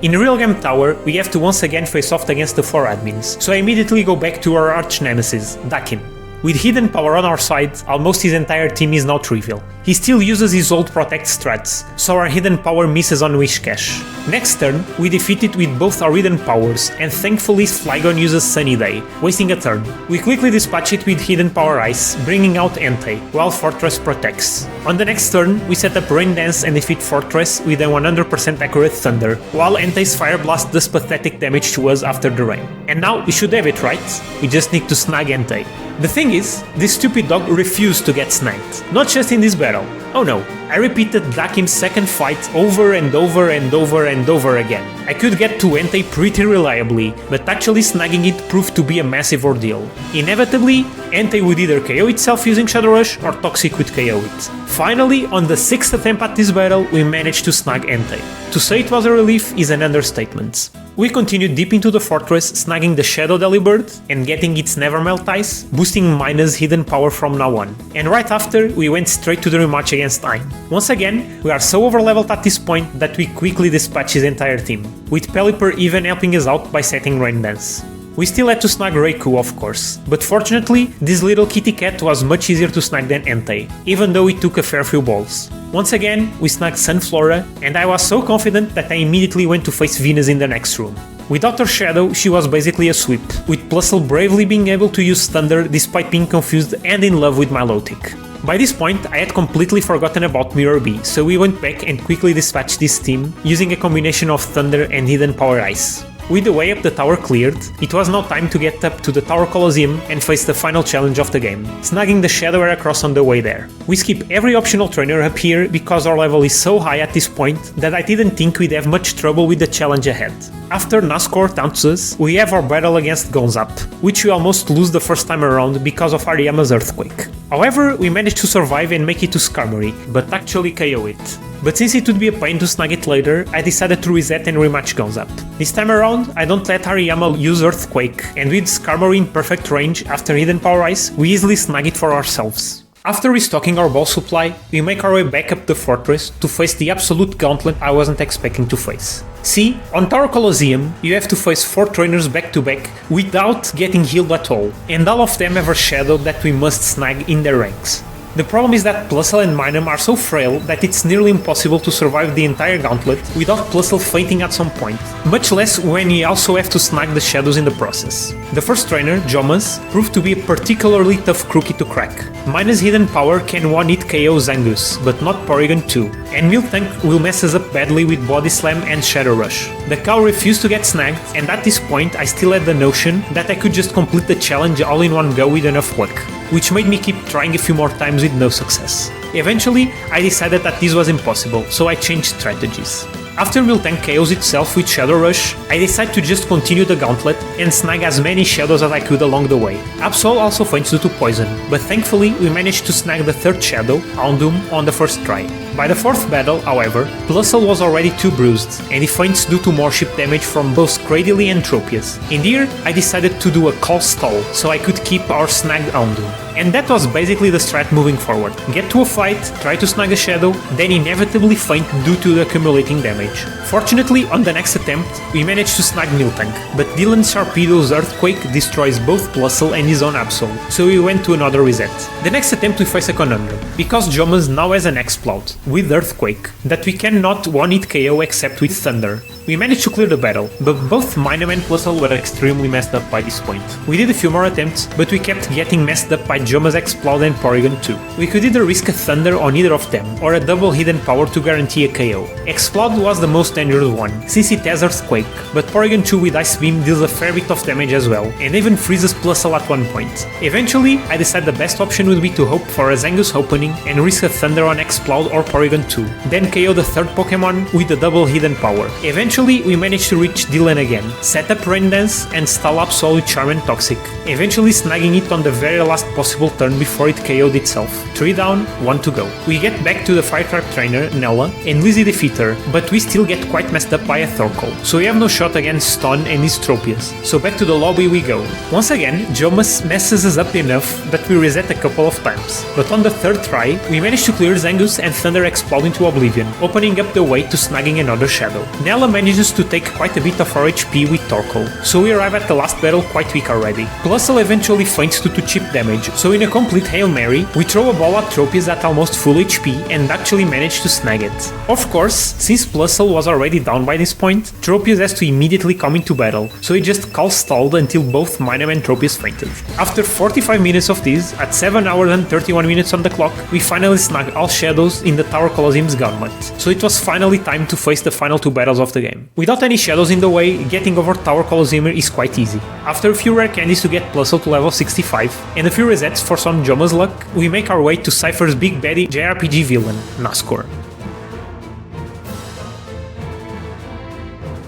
Speaker 1: In Real Game Tower, we have to once again face off against the 4 admins, so I immediately go back to our arch nemesis, Dakim. With hidden power on our side, almost his entire team is now trivial. He still uses his old protect strats, so our hidden power misses on Wish Cache. Next turn, we defeat it with both our hidden powers, and thankfully Flygon uses Sunny Day, wasting a turn. We quickly dispatch it with hidden power Ice, bringing out Entei, while Fortress protects. On the next turn, we set up Rain Dance and defeat Fortress with a 100% accurate Thunder, while Entei's Fire Blast does pathetic damage to us after the rain. And now we should have it, right? We just need to snag Entei. The thing is, this stupid dog refused to get snagged, not just in this battle. Oh no, I repeated Dakim's second fight over and over and over and over again. I could get to Entei pretty reliably, but actually snagging it proved to be a massive ordeal. Inevitably, Entei would either KO itself using Shadow Rush or Toxic would KO it. Finally, on the 6th attempt at this battle, we managed to snag Entei. To say it was a relief is an understatement. We continued deep into the fortress, snagging the Shadow Delibird and getting its Nevermelt Ice, boosting Mina's hidden power from now on. And right after, we went straight to the rematch against Ein. Once again, we are so overleveled at this point that we quickly dispatch his entire team, with Pelipper even helping us out by setting Rain Dance. We still had to snag Raikou, of course, but fortunately, this little kitty cat was much easier to snag than Entei, even though it took a fair few balls. Once again, we snagged Sunflora, and I was so confident that I immediately went to face Venus in the next room. Without her shadow, she was basically a sweep, with Plusle bravely being able to use Thunder despite being confused and in love with Milotic. By this point, I had completely forgotten about Mirror B, so we went back and quickly dispatched this team, using a combination of Thunder and Hidden Power Ice. With the way up the tower cleared, it was now time to get up to the Tower Colosseum and face the final challenge of the game, snagging the Shadow Era Cross on the way there. We skip every optional trainer up here because our level is so high at this point that I didn't think we'd have much trouble with the challenge ahead. After Nazcor taunts us, we have our battle against Gonzap, which we almost lose the first time around because of Ariyama's Earthquake. However, we managed to survive and make it to 𝗂𝘂𝗶𝗁, but actually KO it. But since it would be a pain to snag it later, I decided to reset and rematch Gonzap. This time around, I don't let Ariyama use Earthquake, and with 𝗂𝘂𝗶𝗁 in perfect range after Hidden Power Ice, we easily snag it for ourselves. After restocking our ball supply, we make our way back up the fortress to face the absolute gauntlet I wasn't expecting to face. See, on Tower Colosseum, you have to face 4 trainers back to back without getting healed at all, and all of them have a shadow that we must snag in their ranks. The problem is that Plusle and Minun are so frail that it's nearly impossible to survive the entire gauntlet without Plusle fainting at some point, much less when you also have to snag the shadows in the process. The first trainer, Jomas, proved to be a particularly tough crookie to crack. Minun's hidden power can one-hit KO Zangoose, but not Porygon 2, and Miltank will mess us up badly with Body Slam and Shadow Rush. The cow refused to get snagged, and at this point I still had the notion that I could just complete the challenge all in one go with enough luck, which made me keep trying a few more times with no success. Eventually, I decided that this was impossible, so I changed strategies. After Miltank KOs itself with Shadow Rush, I decided to just continue the gauntlet and snag as many shadows as I could along the way. Absol also faints due to poison, but thankfully we managed to snag the third shadow, Houndoom, on the first try. By the fourth battle, however, Plusle was already too bruised, and he faints due to more ship damage from both Cradily and Tropius. In here, I decided to do a call stall, so I could keep our snagged Houndoom. And that was basically the strat moving forward. Get to a fight, try to snag a shadow, then inevitably faint due to the accumulating damage. Fortunately, on the next attempt, we managed to snag Miltank, but Dylan Sharpedo's Earthquake destroys both Plusle and his own Absol, so we went to another reset. The next attempt we face a conundrum, because Jomas now has an Exploud, with Earthquake, that we cannot one-hit KO except with Thunder. We managed to clear the battle, but both Minun and Plusle were extremely messed up by this point. We did a few more attempts, but we kept getting messed up by Jomas Exploud and Porygon 2. We could either risk a Thunder on either of them, or a double hidden power to guarantee a KO. Exploud was the most dangerous one, since it has Earthquake, but Porygon 2 with Ice Beam deals a fair bit of damage as well, and even freezes Plusle at one point. Eventually, I decided the best option would be to hope for a Zangoose opening and risk a Thunder on Exploud or Porygon 2, then KO the third Pokemon with a double hidden power. Eventually, we managed to reach Dylan again, set up Rain Dance, and stall Absol with Charm and Toxic, eventually snagging it on the very last possible turn before it KO'd itself. 3 down, 1 to go. We get back to the Fire-type trainer, Nella, and Lizzie defeat her, but we still get quite messed up by a Thorkel, so we have no shot against Stun and his Tropius, so back to the lobby we go. Once again, Jomas messes us up enough that we reset a couple of times, but on the third try, we managed to clear Zangoose and Thunder Explode into oblivion, opening up the way to snagging another shadow. Nella manages to take quite a bit of our HP with Torkoal, so we arrive at the last battle quite weak already. Plusle eventually feints to 2 chip damage, so in a complete Hail Mary, we throw a ball at Tropius at almost full HP and actually manage to snag it. Of course, since Plusle was already down by this point, Tropius has to immediately come into battle, so he just calls stalled until both Minun and Tropius fainted. After 45 minutes of this, at 7 hours and 31 minutes on the clock, we finally snag all shadows in the Tower Colosseum's gauntlet, so it was finally time to face the final 2 battles of the game. Without any shadows in the way, getting over Tower Colosseum is quite easy. After a few rare candies to get Plusle to level 65, and a few resets for some Joma's luck, we make our way to Cypher's big baddie JRPG villain, Nazgûr.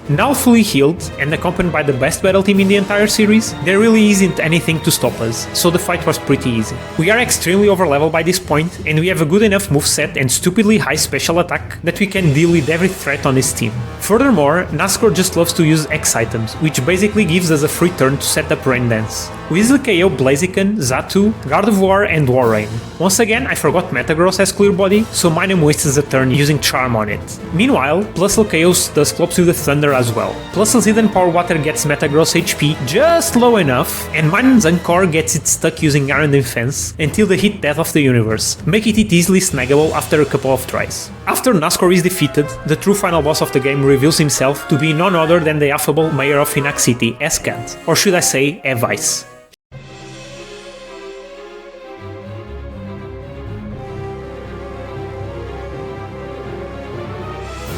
Speaker 1: Now fully healed, and accompanied by the best battle team in the entire series, there really isn't anything to stop us, so the fight was pretty easy. We are extremely overleveled by this point, and we have a good enough moveset and stupidly high special attack that we can deal with every threat on his team. Furthermore, Nazgûr just loves to use X items, which basically gives us a free turn to set up Rain Dance. We easily KO Blaziken, Xatu, Gardevoir and Warrain. Once again, I forgot Metagross has Clear Body, so Minun wastes a turn using Charm on it. Meanwhile, Plusle KOs Dusclops with the Thunder as well. Plusle's Hidden Power Water gets Metagross HP just low enough, and Minun's Encore gets it stuck using Iron Defense until the hit Death of the Universe, making it easily snaggable after a couple of tries. After Nazgûr is defeated, the true final boss of the game reveals himself to be none other than the affable mayor of Finax City, Escant, or should I say, Evice.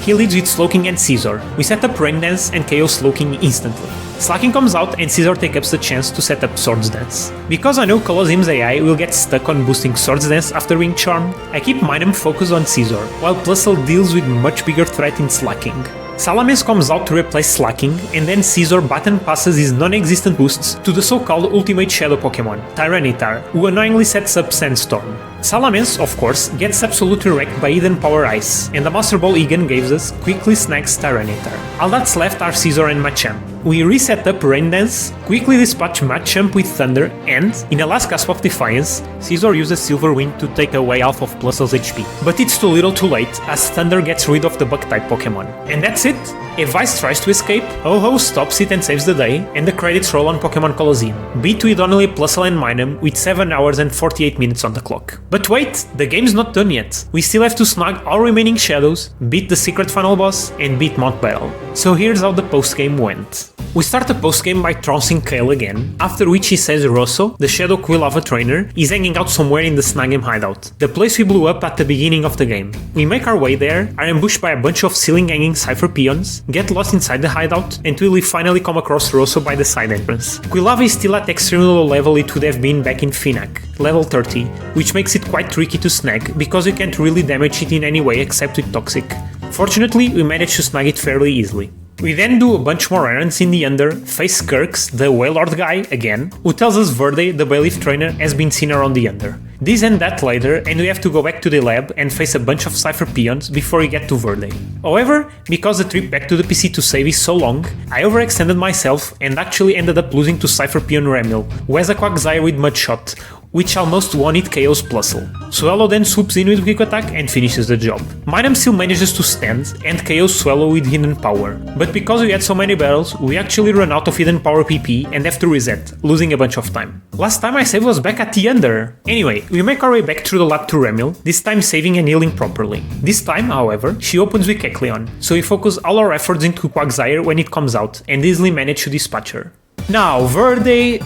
Speaker 1: He leads with Slowking and Scizor. We set up Rain Dance and KO Slowking instantly. Slacking comes out and Scizor takes up the chance to set up Swords Dance. Because I know Colosseum's AI will get stuck on boosting Swords Dance after being charmed, I keep Minun focused on Scizor, while Plusle deals with much bigger threat in Slacking. Salamence comes out to replace Slacking, and then Scizor button passes his non-existent boosts to the so-called ultimate shadow Pokémon, Tyranitar, who annoyingly sets up Sandstorm. Salamence, of course, gets absolutely wrecked by Hidden Power Ice, and the Master Ball Egan gives us quickly snags Tyranitar. All that's left are Scizor and Machamp. We reset up Rain Dance, quickly dispatch Machamp with Thunder, and, in a last gasp of defiance, Scizor uses Silver Wind to take away half of Plusle's HP. But it's too little too late, as Thunder gets rid of the Bug-type Pokémon. And that's it! Evice tries to escape, Ho-Ho stops it and saves the day, and the credits roll on Pokémon Colosseum, beat with only Plusle and Minun with 7 hours and 48 minutes on the clock. But wait, the game's not done yet. We still have to snag all remaining shadows, beat the secret final boss, and beat Mount Battle. So here's how the postgame went. We start the postgame by trouncing Kale again, after which he says Rosso, the Shadow Quilava trainer, is hanging out somewhere in the Snagem hideout, the place we blew up at the beginning of the game. We make our way there, are ambushed by a bunch of ceiling-hanging Cypher peons, get lost inside the hideout, until we finally come across Rosso by the side entrance. Quilava is still at the extremely low level it would have been back in Finax, level 30, which makes it quite tricky to snag, because you can't really damage it in any way except with Toxic. Fortunately, we managed to snag it fairly easily. We then do a bunch more errands in the Under, face Kirks, the Wailord guy, again, who tells us Verde, the Bailiff trainer, has been seen around the Under. This and that later, and we have to go back to the lab and face a bunch of Cypher peons before we get to Verde. However, because the trip back to the PC to save is so long, I overextended myself and actually ended up losing to Cypher peon Remil, who has a Quagsire with Mudshot, which almost one-hit KOs Plusle. Swallow then swoops in with Quick Attack and finishes the job. Minun still manages to stand and KOs Swallow with Hidden Power, but because we had so many battles, we actually run out of Hidden Power PP and have to reset, losing a bunch of time. Last time I saved was back at the Under. Anyway, we make our way back through the lab to Remil, this time saving and healing properly. This time, however, she opens with Kecleon, so we focus all our efforts into Quagsire when it comes out and easily manage to dispatch her. Now, Verde.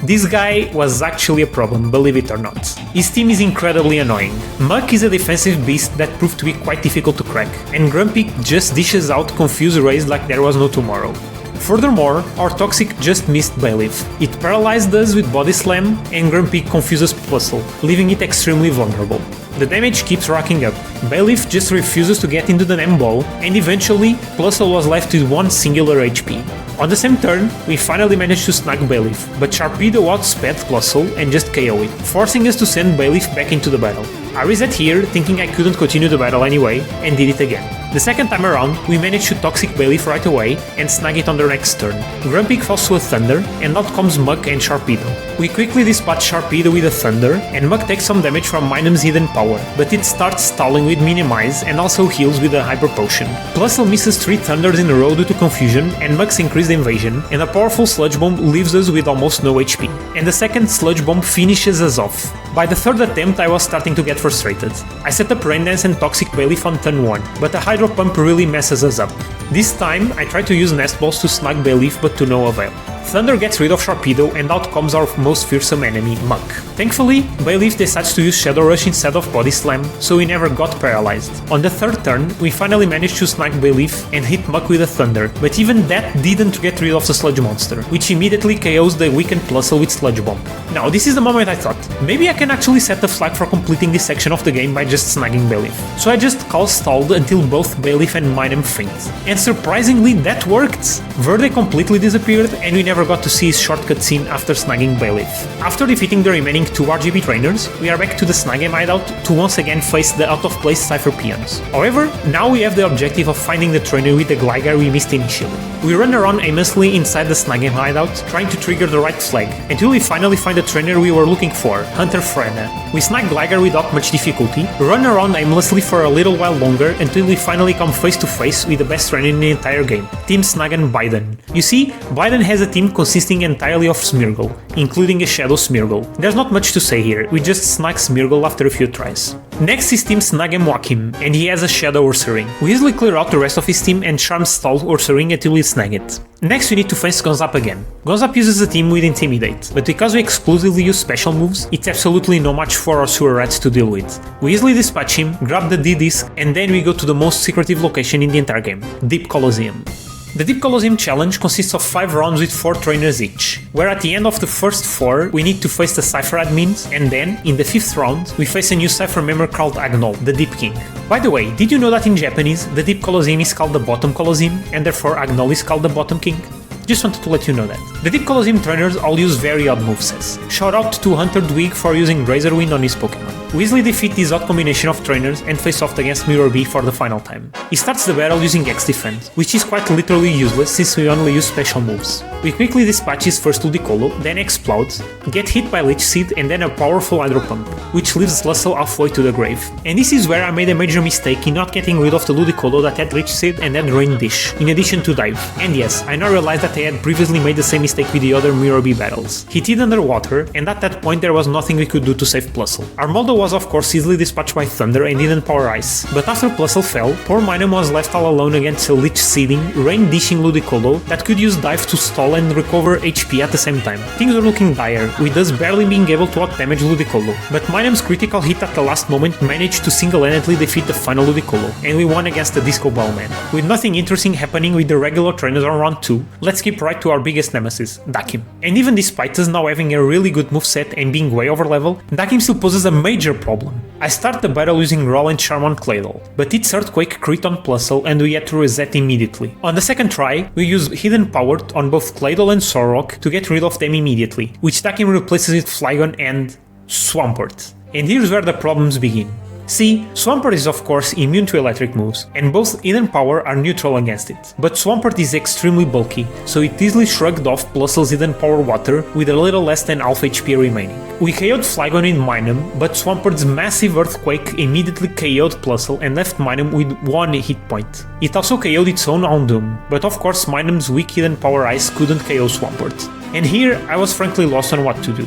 Speaker 1: This guy was actually a problem, believe it or not. His team is incredibly annoying. Muck is a defensive beast that proved to be quite difficult to crack, and Grumpy just dishes out confused rays like there was no tomorrow. Furthermore, our Toxic just missed Bailiff. It paralyzed us with Body Slam, and Grumpy confuses Plusle, leaving it extremely vulnerable. The damage keeps racking up. Bailiff just refuses to get into the Nam Ball, and eventually, Plusle was left with one singular HP. On the same turn, we finally managed to snag Bailiff, but Sharpedo outsped Plusle and just KO it, forcing us to send Bailiff back into the battle. I reset here, thinking I couldn't continue the battle anyway, and did it again. The second time around, we managed to Toxic 𝗂𝗶𝗁 right away and snag it on the next turn. Grumpig falls to a Thunder, and out comes Muk and 𝗂𝗂𝗂𝗏. We quickly dispatch 𝗂𝗂𝗂𝗏 with a Thunder, and Muk takes some damage from Minun's hidden power, but it starts stalling with Minimize and also heals with a Hyper Potion. Plusle misses 3 Thunders in a row due to confusion, and Muk's increased evasion, and a powerful Sludge Bomb leaves us with almost no HP. And the second Sludge Bomb finishes us off. By the third attempt I was starting to get frustrated. I set up Rain Dance and Toxic 𝗂𝗂𝗏𝗏 on turn 1, but a Hydro Pump really messes us up. This time I tried to use Nest Balls to snag 𝗂𝗂𝗏 but to no avail. Thunder gets rid of 𝗂𝗂𝗂𝗏 and out comes our most fearsome enemy, Muk. Thankfully, 𝗂𝗂𝗏 decides to use Shadow Rush instead of Body Slam, so we never got paralyzed. On the third turn, we finally managed to snag 𝗂𝗂𝗏 and hit Muk with a Thunder, but even that didn't get rid of the Sludge Monster, which immediately KOs the weakened Plusle with Sludge Bomb. Now this is the moment I thought, maybe I can actually set the flag for completing this section of the game by just snagging 𝗂𝗂𝗏. So I just call stalled until both 𝗂𝗂𝗏 and Minun faint. And surprisingly that worked! Verde completely disappeared and we never got to see his short cutscene after snagging 𝗂𝗂𝗏. After defeating the remaining 2 RGB trainers, we are back to the Snagem hideout to once again face the out-of-place Cypher peons. However, now we have the objective of finding the trainer with the Gligar we missed initially. We run around aimlessly inside the Snagem hideout, trying to trigger the right flag, until we finally find the trainer we were looking for, Hunter Frena. We snag Gligar without much difficulty, run around aimlessly for a little while longer until we finally come face to face with the best trainer in the entire game, Team Snagem Biden. You see, Biden has a team consisting entirely of Smeargle, including a Shadow Smeargle. There's not much to say here, we just snag Smeargle after a few tries. Next is Team Snagem 𝗂𝗂𝗏𝗏, and he has a Shadow Ursaring. We easily clear out the rest of his team and charm stall Ursaring until we snag it. Next we need to face 𝗠𝘂𝗀𝗏 again. 𝗠𝘂𝗀𝗏 uses a team with Intimidate, but because we exclusively use special moves, it's absolutely no match for our Sewer Rats to deal with. We easily dispatch him, grab the D-Disc, and then we go to the most secretive location in the entire game, Deep Colosseum. The Deep Colosseum challenge consists of 5 rounds with 4 trainers each, where at the end of the first 4 we need to face the Cypher admins, and then, in the 5th round, we face a new Cypher member called Agnol, the Deep King. By the way, did you know that in Japanese, the Deep Colosseum is called the Bottom Colosseum, and therefore Agnol is called the Bottom King? Just wanted to let you know that. The Deep Colosseum trainers all use very odd movesets. Shout out to Hunter Dwig for using Razor Wind on his Pokémon. We easily defeat this odd combination of trainers and face off against Mirror B for the final time. He starts the battle using X Defense, which is quite literally useless since we only use special moves. We quickly dispatch his first Ludicolo, then explodes, get hit by Leech Seed and then a powerful Hydro Pump, which leaves Lusle halfway to the grave. And this is where I made a major mistake in not getting rid of the Ludicolo that had Leech Seed and had Rain Dish, in addition to Dive. And yes, I now realized that I had previously made the same mistake with the other Mirror B battles. He hid underwater, and at that point there was nothing we could do to save Plusle. Armaldo was of course easily dispatched by Thunder and didn't Power Ice, but after Plusle fell, poor Minun was left all alone against a Leech Seeding, Rain Dishing Ludicolo that could use Dive to stall and recover HP at the same time. Things were looking dire, with us barely being able to outdamage Ludicolo, but Minun's critical hit at the last moment managed to single-handedly defeat the final Ludicolo, and we won against the Disco Ball Man. With nothing interesting happening with the regular trainers on round 2, let's skip right to our biggest nemesis, Dakim. And even despite us now having a really good moveset and being way over level, Dakim still poses a major problem. I start the battle using Roll and Charm on Claydol, but its Earthquake crit on Plusle and we had to reset immediately. On the second try, we use Hidden Power on both Claydol and Sorrock to get rid of them immediately, which Dakim replaces with Flygon and Swampert. And here's where the problems begin. See, Swampert is of course immune to electric moves, and both Hidden Power are neutral against it, but Swampert is extremely bulky, so it easily shrugged off Plusle's Hidden Power Water with a little less than half HP remaining. We KO'd Flygon in Minun, but Swampert's massive Earthquake immediately KO'd Plusle and left Minun with 1 hit point. It also KO'd its own Houndoom, but of course Minun's weak Hidden Power Ice couldn't KO Swampert. And here I was frankly lost on what to do.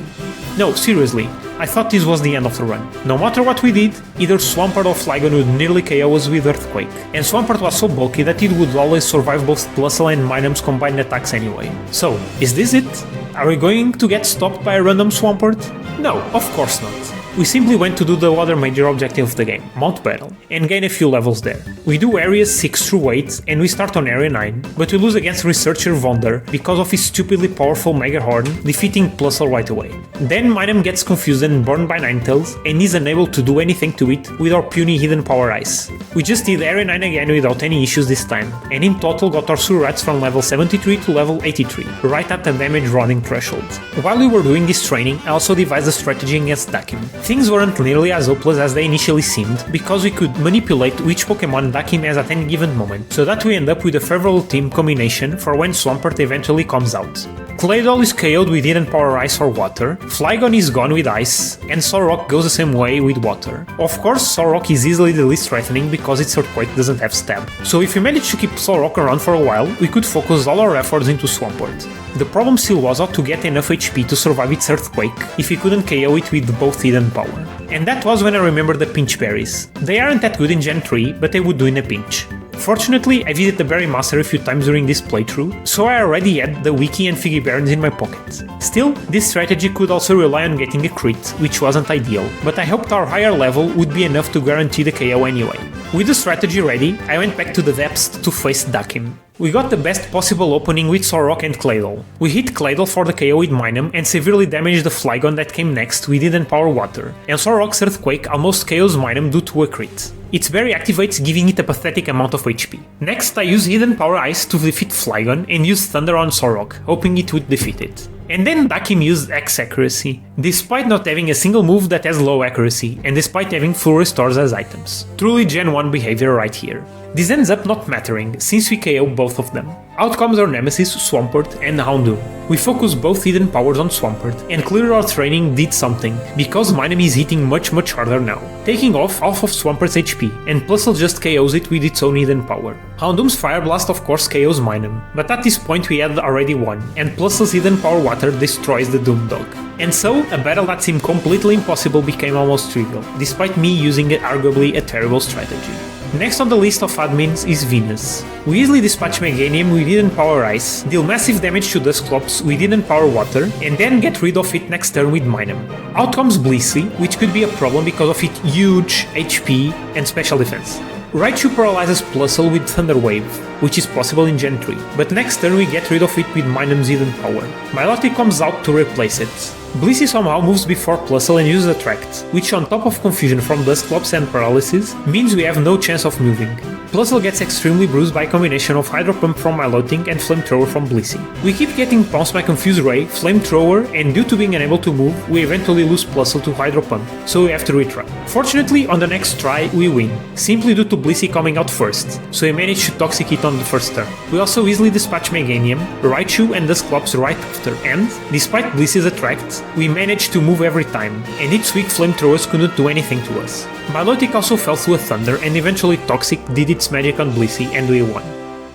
Speaker 1: No, seriously, I thought this was the end of the run. No matter what we did, either Swampert or Flygon would nearly KO us with Earthquake, and Swampert was so bulky that it would always survive both Plusle and Minun's combined attacks anyway. So, is this it? Are we going to get stopped by a random Swampert? No, of course not. We simply went to do the other major objective of the game, Mount Battle, and gain a few levels there. We do areas 6 through 8 and we start on area 9, but we lose against researcher Vonder because of his stupidly powerful Mega Horn, defeating Plusle right away. Then Minun gets confused and burned by Ninetales and is unable to do anything to it with our puny Hidden Power Ice. We just did area 9 again without any issues this time, and in total got our Sewer Rats from level 73 to level 83, right at the damage running threshold. While we were doing this training, I also devised a strategy against Dakim. Things weren't nearly as hopeless as they initially seemed, because we could manipulate which Pokémon Dakim has at any given moment, so that we end up with a favorable team combination for when Swampert eventually comes out. Claydol is KO'd with Hidden Power Ice or Water, Flygon is gone with Ice, and Solrock goes the same way with Water. Of course, Solrock is easily the least threatening because its Earthquake doesn't have Stab. So if we manage to keep Solrock around for a while, we could focus all our efforts into Swampert. The problem still was how to get enough HP to survive its Earthquake if we couldn't KO it with both Hidden Power. And that was when I remembered the Pinch Berries. They aren't that good in Gen 3, but they would do in a pinch. Fortunately, I visited the Berry Master a few times during this playthrough, so I already had the Wiki and Figgy Barons in my pocket. Still, this strategy could also rely on getting a crit, which wasn't ideal, but I hoped our higher level would be enough to guarantee the KO anyway. With the strategy ready, I went back to the depths to face Dakim. We got the best possible opening with Solrock and Claydol. We hit Claydol for the KO with Minun and severely damaged the Flygon that came next with Hidden Power Water, and Solrock's Earthquake almost KOs Minun due to a crit. Its berry activates, giving it a pathetic amount of HP. Next I use Hidden Power Ice to defeat Flygon and use Thunder on Solrock, hoping it would defeat it. And then Dakim used X accuracy, despite not having a single move that has low accuracy, and despite having full restores as items. Truly Gen 1 behavior right here. This ends up not mattering, since we KO both of them. Out comes our nemesis Swampert and Houndoom. We focus both hidden powers on Swampert, and clear our training did something, because Minun is hitting much harder now, taking off half of Swampert's HP, and Plusle just KOs it with its own hidden power. Houndoom's Fire Blast of course KOs Minun, but at this point we had already won, and Plusle's hidden power water destroys the Doom Dog. And so, a battle that seemed completely impossible became almost trivial, despite me using arguably a terrible strategy. Next on the list of admins is Venus. We easily dispatch Meganium with Hidden Power Ice, deal massive damage to Dusclops with Hidden Power Water, and then get rid of it next turn with Minun. Out comes Blissey, which could be a problem because of its huge HP and special defense. Raichu paralyzes Plusle with Thunder Wave, which is possible in Gen 3, but next turn we get rid of it with Minun's Hidden Power. Milotic comes out to replace it. Blissey somehow moves before Plusle and uses Attract, which on top of confusion from Dusclops and paralysis, means we have no chance of moving. Plusle gets extremely bruised by a combination of Hydro Pump from Milotic and Flamethrower from Blissey. We keep getting pounced by Confuse Ray, Flamethrower, and due to being unable to move, we eventually lose Plusle to Hydro Pump, so we have to retry. Fortunately, on the next try, we win, simply due to Blissey coming out first, so we managed to Toxic it on the first turn. We also easily dispatch Meganium, Raichu and Dusclops right after, and, despite Blissey's Attract, we managed to move every time, and its weak Flamethrowers couldn't do anything to us. Milotic also fell through a Thunder and eventually Toxic did its magic on Blissey and we won.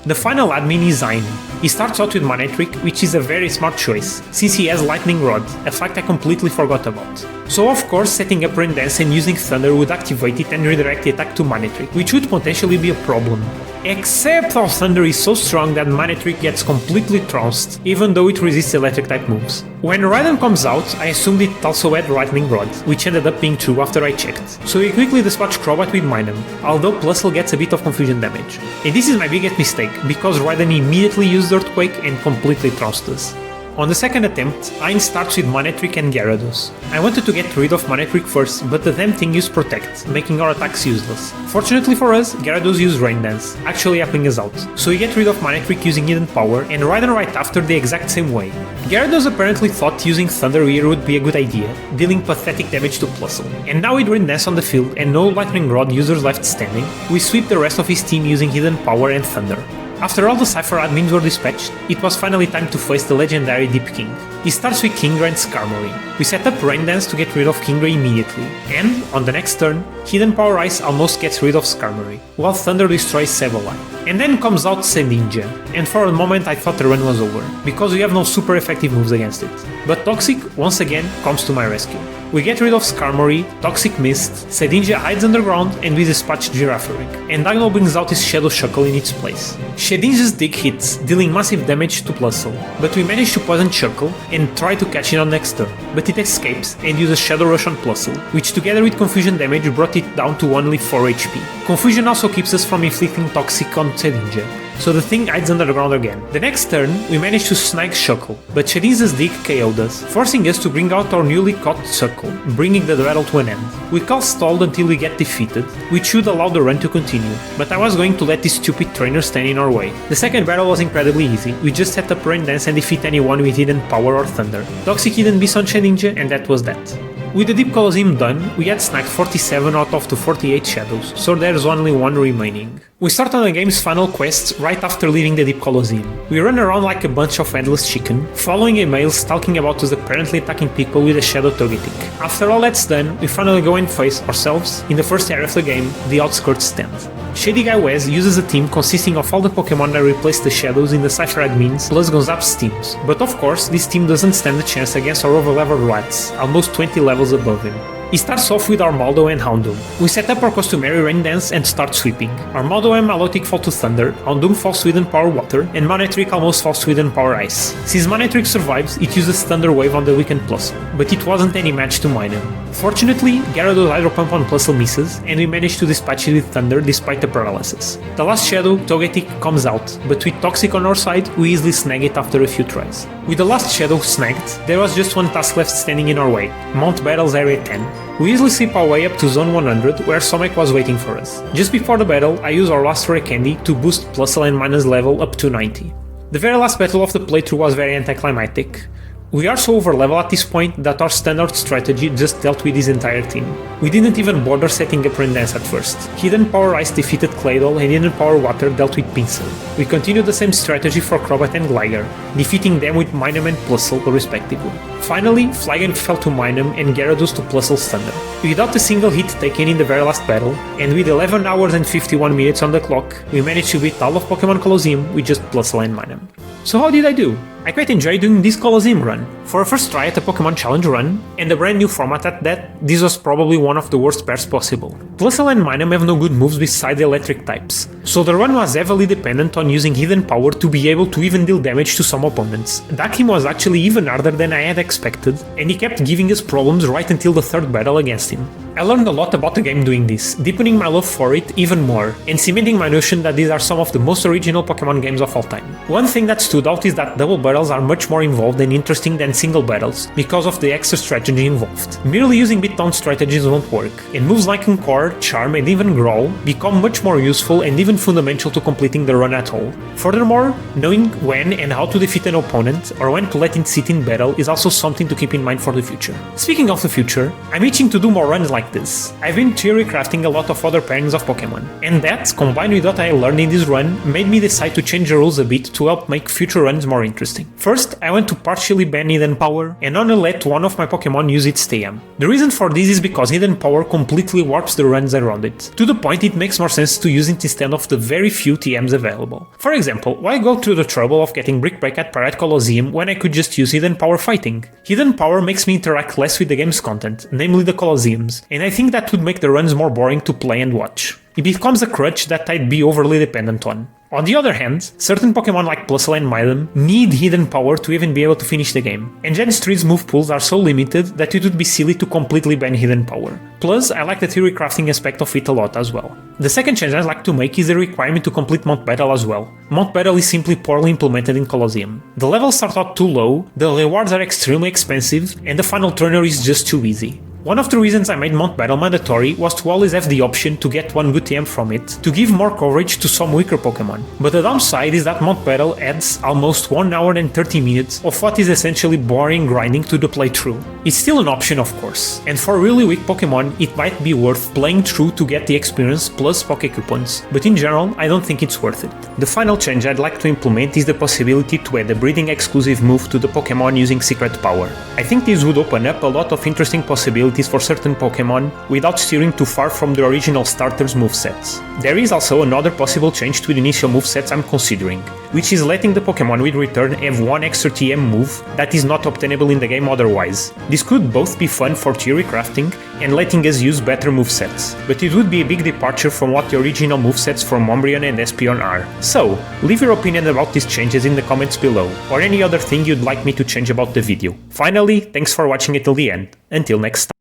Speaker 1: The final admin is Ainu. He starts out with Manectric, which is a very smart choice, since he has Lightning Rod, a fact I completely forgot about. So of course setting up Rain Dance and using Thunder would activate it and redirect the attack to Manectric, which would potentially be a problem. Except our Thunder is so strong that Manectric gets completely trounced, even though it resists electric type moves. When Raiden comes out, I assumed it also had Lightning Rod, which ended up being true after I checked, so we quickly dispatch Crobat with Minun, although Plusle gets a bit of confusion damage. And this is my biggest mistake, because Raiden immediately used Earthquake and completely trounced us. On the second attempt, Ain starts with Manectric and Gyarados. I wanted to get rid of Manectric first, but the damn thing used Protect, making our attacks useless. Fortunately for us, Gyarados used Rain Dance, actually helping us out. So we get rid of Manectric using Hidden Power, and Raiden right after the exact same way. Gyarados apparently thought using Thunder here would be a good idea, dealing pathetic damage to Plusle. And now with Rain Dance on the field and no Lightning Rod users left standing, we sweep the rest of his team using Hidden Power and Thunder. After all the Cypher admins were dispatched, it was finally time to face the legendary Deep King. He starts with Kingdra and Skarmory. We set up Rain Dance to get rid of Kingdra immediately, and, on the next turn, Hidden Power Ice almost gets rid of Skarmory, while Thunder destroys Sableye. And then comes out Shedinja, and for a moment I thought the run was over, because we have no super effective moves against it. But Toxic, once again, comes to my rescue. We get rid of Skarmory, Toxic Mist, Shedinja hides underground, and we dispatch Girafarig, and Diagonal brings out his Shadow Shuckle in its place. Shedinja's Dig hits, dealing massive damage to Plusle, but we manage to poison Shuckle and try to catch it on next turn, but it escapes and uses Shadow Rush on Plusle, which together with Confusion damage brought it down to only 4 HP. Confusion also keeps us from inflicting Toxic on Shedinja, so the thing hides underground again. The next turn, we manage to snag Shuckle, but Shedinja's Dig KO'd us, forcing us to bring out our newly caught Shuckle, bringing the battle to an end. We call stalled until we get defeated, which should allow the run to continue, but I was going to let this stupid trainer stand in our way. The second battle was incredibly easy, we just set up Rain Dance and defeat anyone with Hidden Power or Thunder. Toxic Hidden Beast on Shedinja, and that was that. With the Deep Colosseum done, we had snagged 47 out of the 48 shadows, so there's only one remaining. We start on the game's final quest right after leaving the Deep Colosseum. We run around like a bunch of endless chicken, following a male stalking about us apparently attacking people with a shadow 𝗂𝘂𝗀𝗃. After all that's done, we finally go and face ourselves, in the first area of the game, the Outskirts stand. Shady Guy Wes uses a team consisting of all the Pokemon that replace the shadows in the Cypher admins plus Gonzap's teams, but of course this team doesn't stand a chance against our overleveled rats, almost 20 levels above him. He starts off with Armaldo and Houndoom. We set up our customary rain dance and start sweeping. Armaldo and Milotic fall to Thunder, Houndoom falls to Hidden Power Water, and Manectric almost falls to Hidden Power Ice. Since Manectric survives, it uses Thunder Wave on the weakened Plusle, but it wasn't any match to Minun. Fortunately, Gyarados Hydro Pump on Plusle misses, and we manage to dispatch it with Thunder despite the paralysis. The last shadow, 𝗂𝘂𝗃𝗃, comes out, but with Toxic on our side, we easily snag it after a few tries. With the last shadow snagged, there was just one task left standing in our way, Mount Battle's Area 10. We easily slip our way up to Zone 100, where Somek was waiting for us. Just before the battle, I use our last rare candy to boost Plusle and Minun's level up to 90. The very last battle of the playthrough was very anticlimactic. We are so overleveled at this point that our standard strategy just dealt with his entire team. We didn't even bother setting up Rain Dance at first. Hidden Power Ice defeated Claydol and Hidden Power Water dealt with Pinsir. We continued the same strategy for Crobat and Gligar, defeating them with Minun and Plusle respectively. Finally, Flygon fell to Minun and Gyarados to Plusle's Thunder. Without a single hit taken in the very last battle, and with 11 hours and 51 minutes on the clock, we managed to beat all of Pokemon Colosseum with just Plusle and Minun. So how did I do? I quite enjoyed doing this Colosseum run. For a first try at a Pokemon Challenge run, and a brand new format at that, this was probably one of the worst pairs possible. Plusle and Minun have no good moves beside the electric types, so the run was heavily dependent on using Hidden Power to be able to even deal damage to some opponents. Dakim was actually even harder than I had expected, and he kept giving us problems right until the third battle against him. I learned a lot about the game doing this, deepening my love for it even more, and cementing my notion that these are some of the most original Pokemon games of all time. One thing that stood out is that double battles are much more involved and interesting than single battles, because of the extra strategy involved. Merely using beatdown strategies won't work, and moves like Encore, Charm, and even Growl become much more useful and even fundamental to completing the run at all. Furthermore, knowing when and how to defeat an opponent, or when to let it sit in battle, is also something to keep in mind for the future. Speaking of the future, I'm itching to do more runs like this. I've been theory crafting a lot of other pairings of Pokemon, and that, combined with what I learned in this run, made me decide to change the rules a bit to help make future runs more interesting. First, I went to partially ban Hidden Power, and only let one of my Pokemon use its TM. The reason for this is because Hidden Power completely warps the runs around it, to the point it makes more sense to use it instead of the very few TMs available. For example, why go through the trouble of getting Brick Break at Pirate Colosseum when I could just use Hidden Power fighting? Hidden Power makes me interact less with the game's content, namely the Colosseums, and I think that would make the runs more boring to play and watch. It becomes a crutch that I'd be overly dependent on. On the other hand, certain Pokemon like Plusle and Minun need Hidden Power to even be able to finish the game, and Gen 3's move pools are so limited that it would be silly to completely ban Hidden Power. Plus, I like the theory crafting aspect of it a lot as well. The second change I'd like to make is the requirement to complete Mount Battle as well. Mount Battle is simply poorly implemented in Colosseum. The levels start out too low, the rewards are extremely expensive, and the final turner is just too easy. One of the reasons I made Mount Battle mandatory was to always have the option to get one good TM from it, to give more coverage to some weaker Pokemon. But the downside is that Mount Battle adds almost 1 hour and 30 minutes of what is essentially boring grinding to the playthrough. It's still an option of course, and for really weak Pokemon it might be worth playing through to get the experience plus Poké Coupons, but in general I don't think it's worth it. The final change I'd like to implement is the possibility to add a breeding exclusive move to the Pokemon using Secret Power. I think this would open up a lot of interesting possibilities for certain Pokemon without steering too far from the original starter's movesets. There is also another possible change to the initial movesets I'm considering, which is letting the Pokemon with return have one extra TM move that is not obtainable in the game otherwise. This could both be fun for theory crafting and letting us use better movesets, but it would be a big departure from what the original movesets from Umbreon and Espeon are. So, leave your opinion about these changes in the comments below, or any other thing you'd like me to change about the video. Finally, thanks for watching it till the end. Until next time.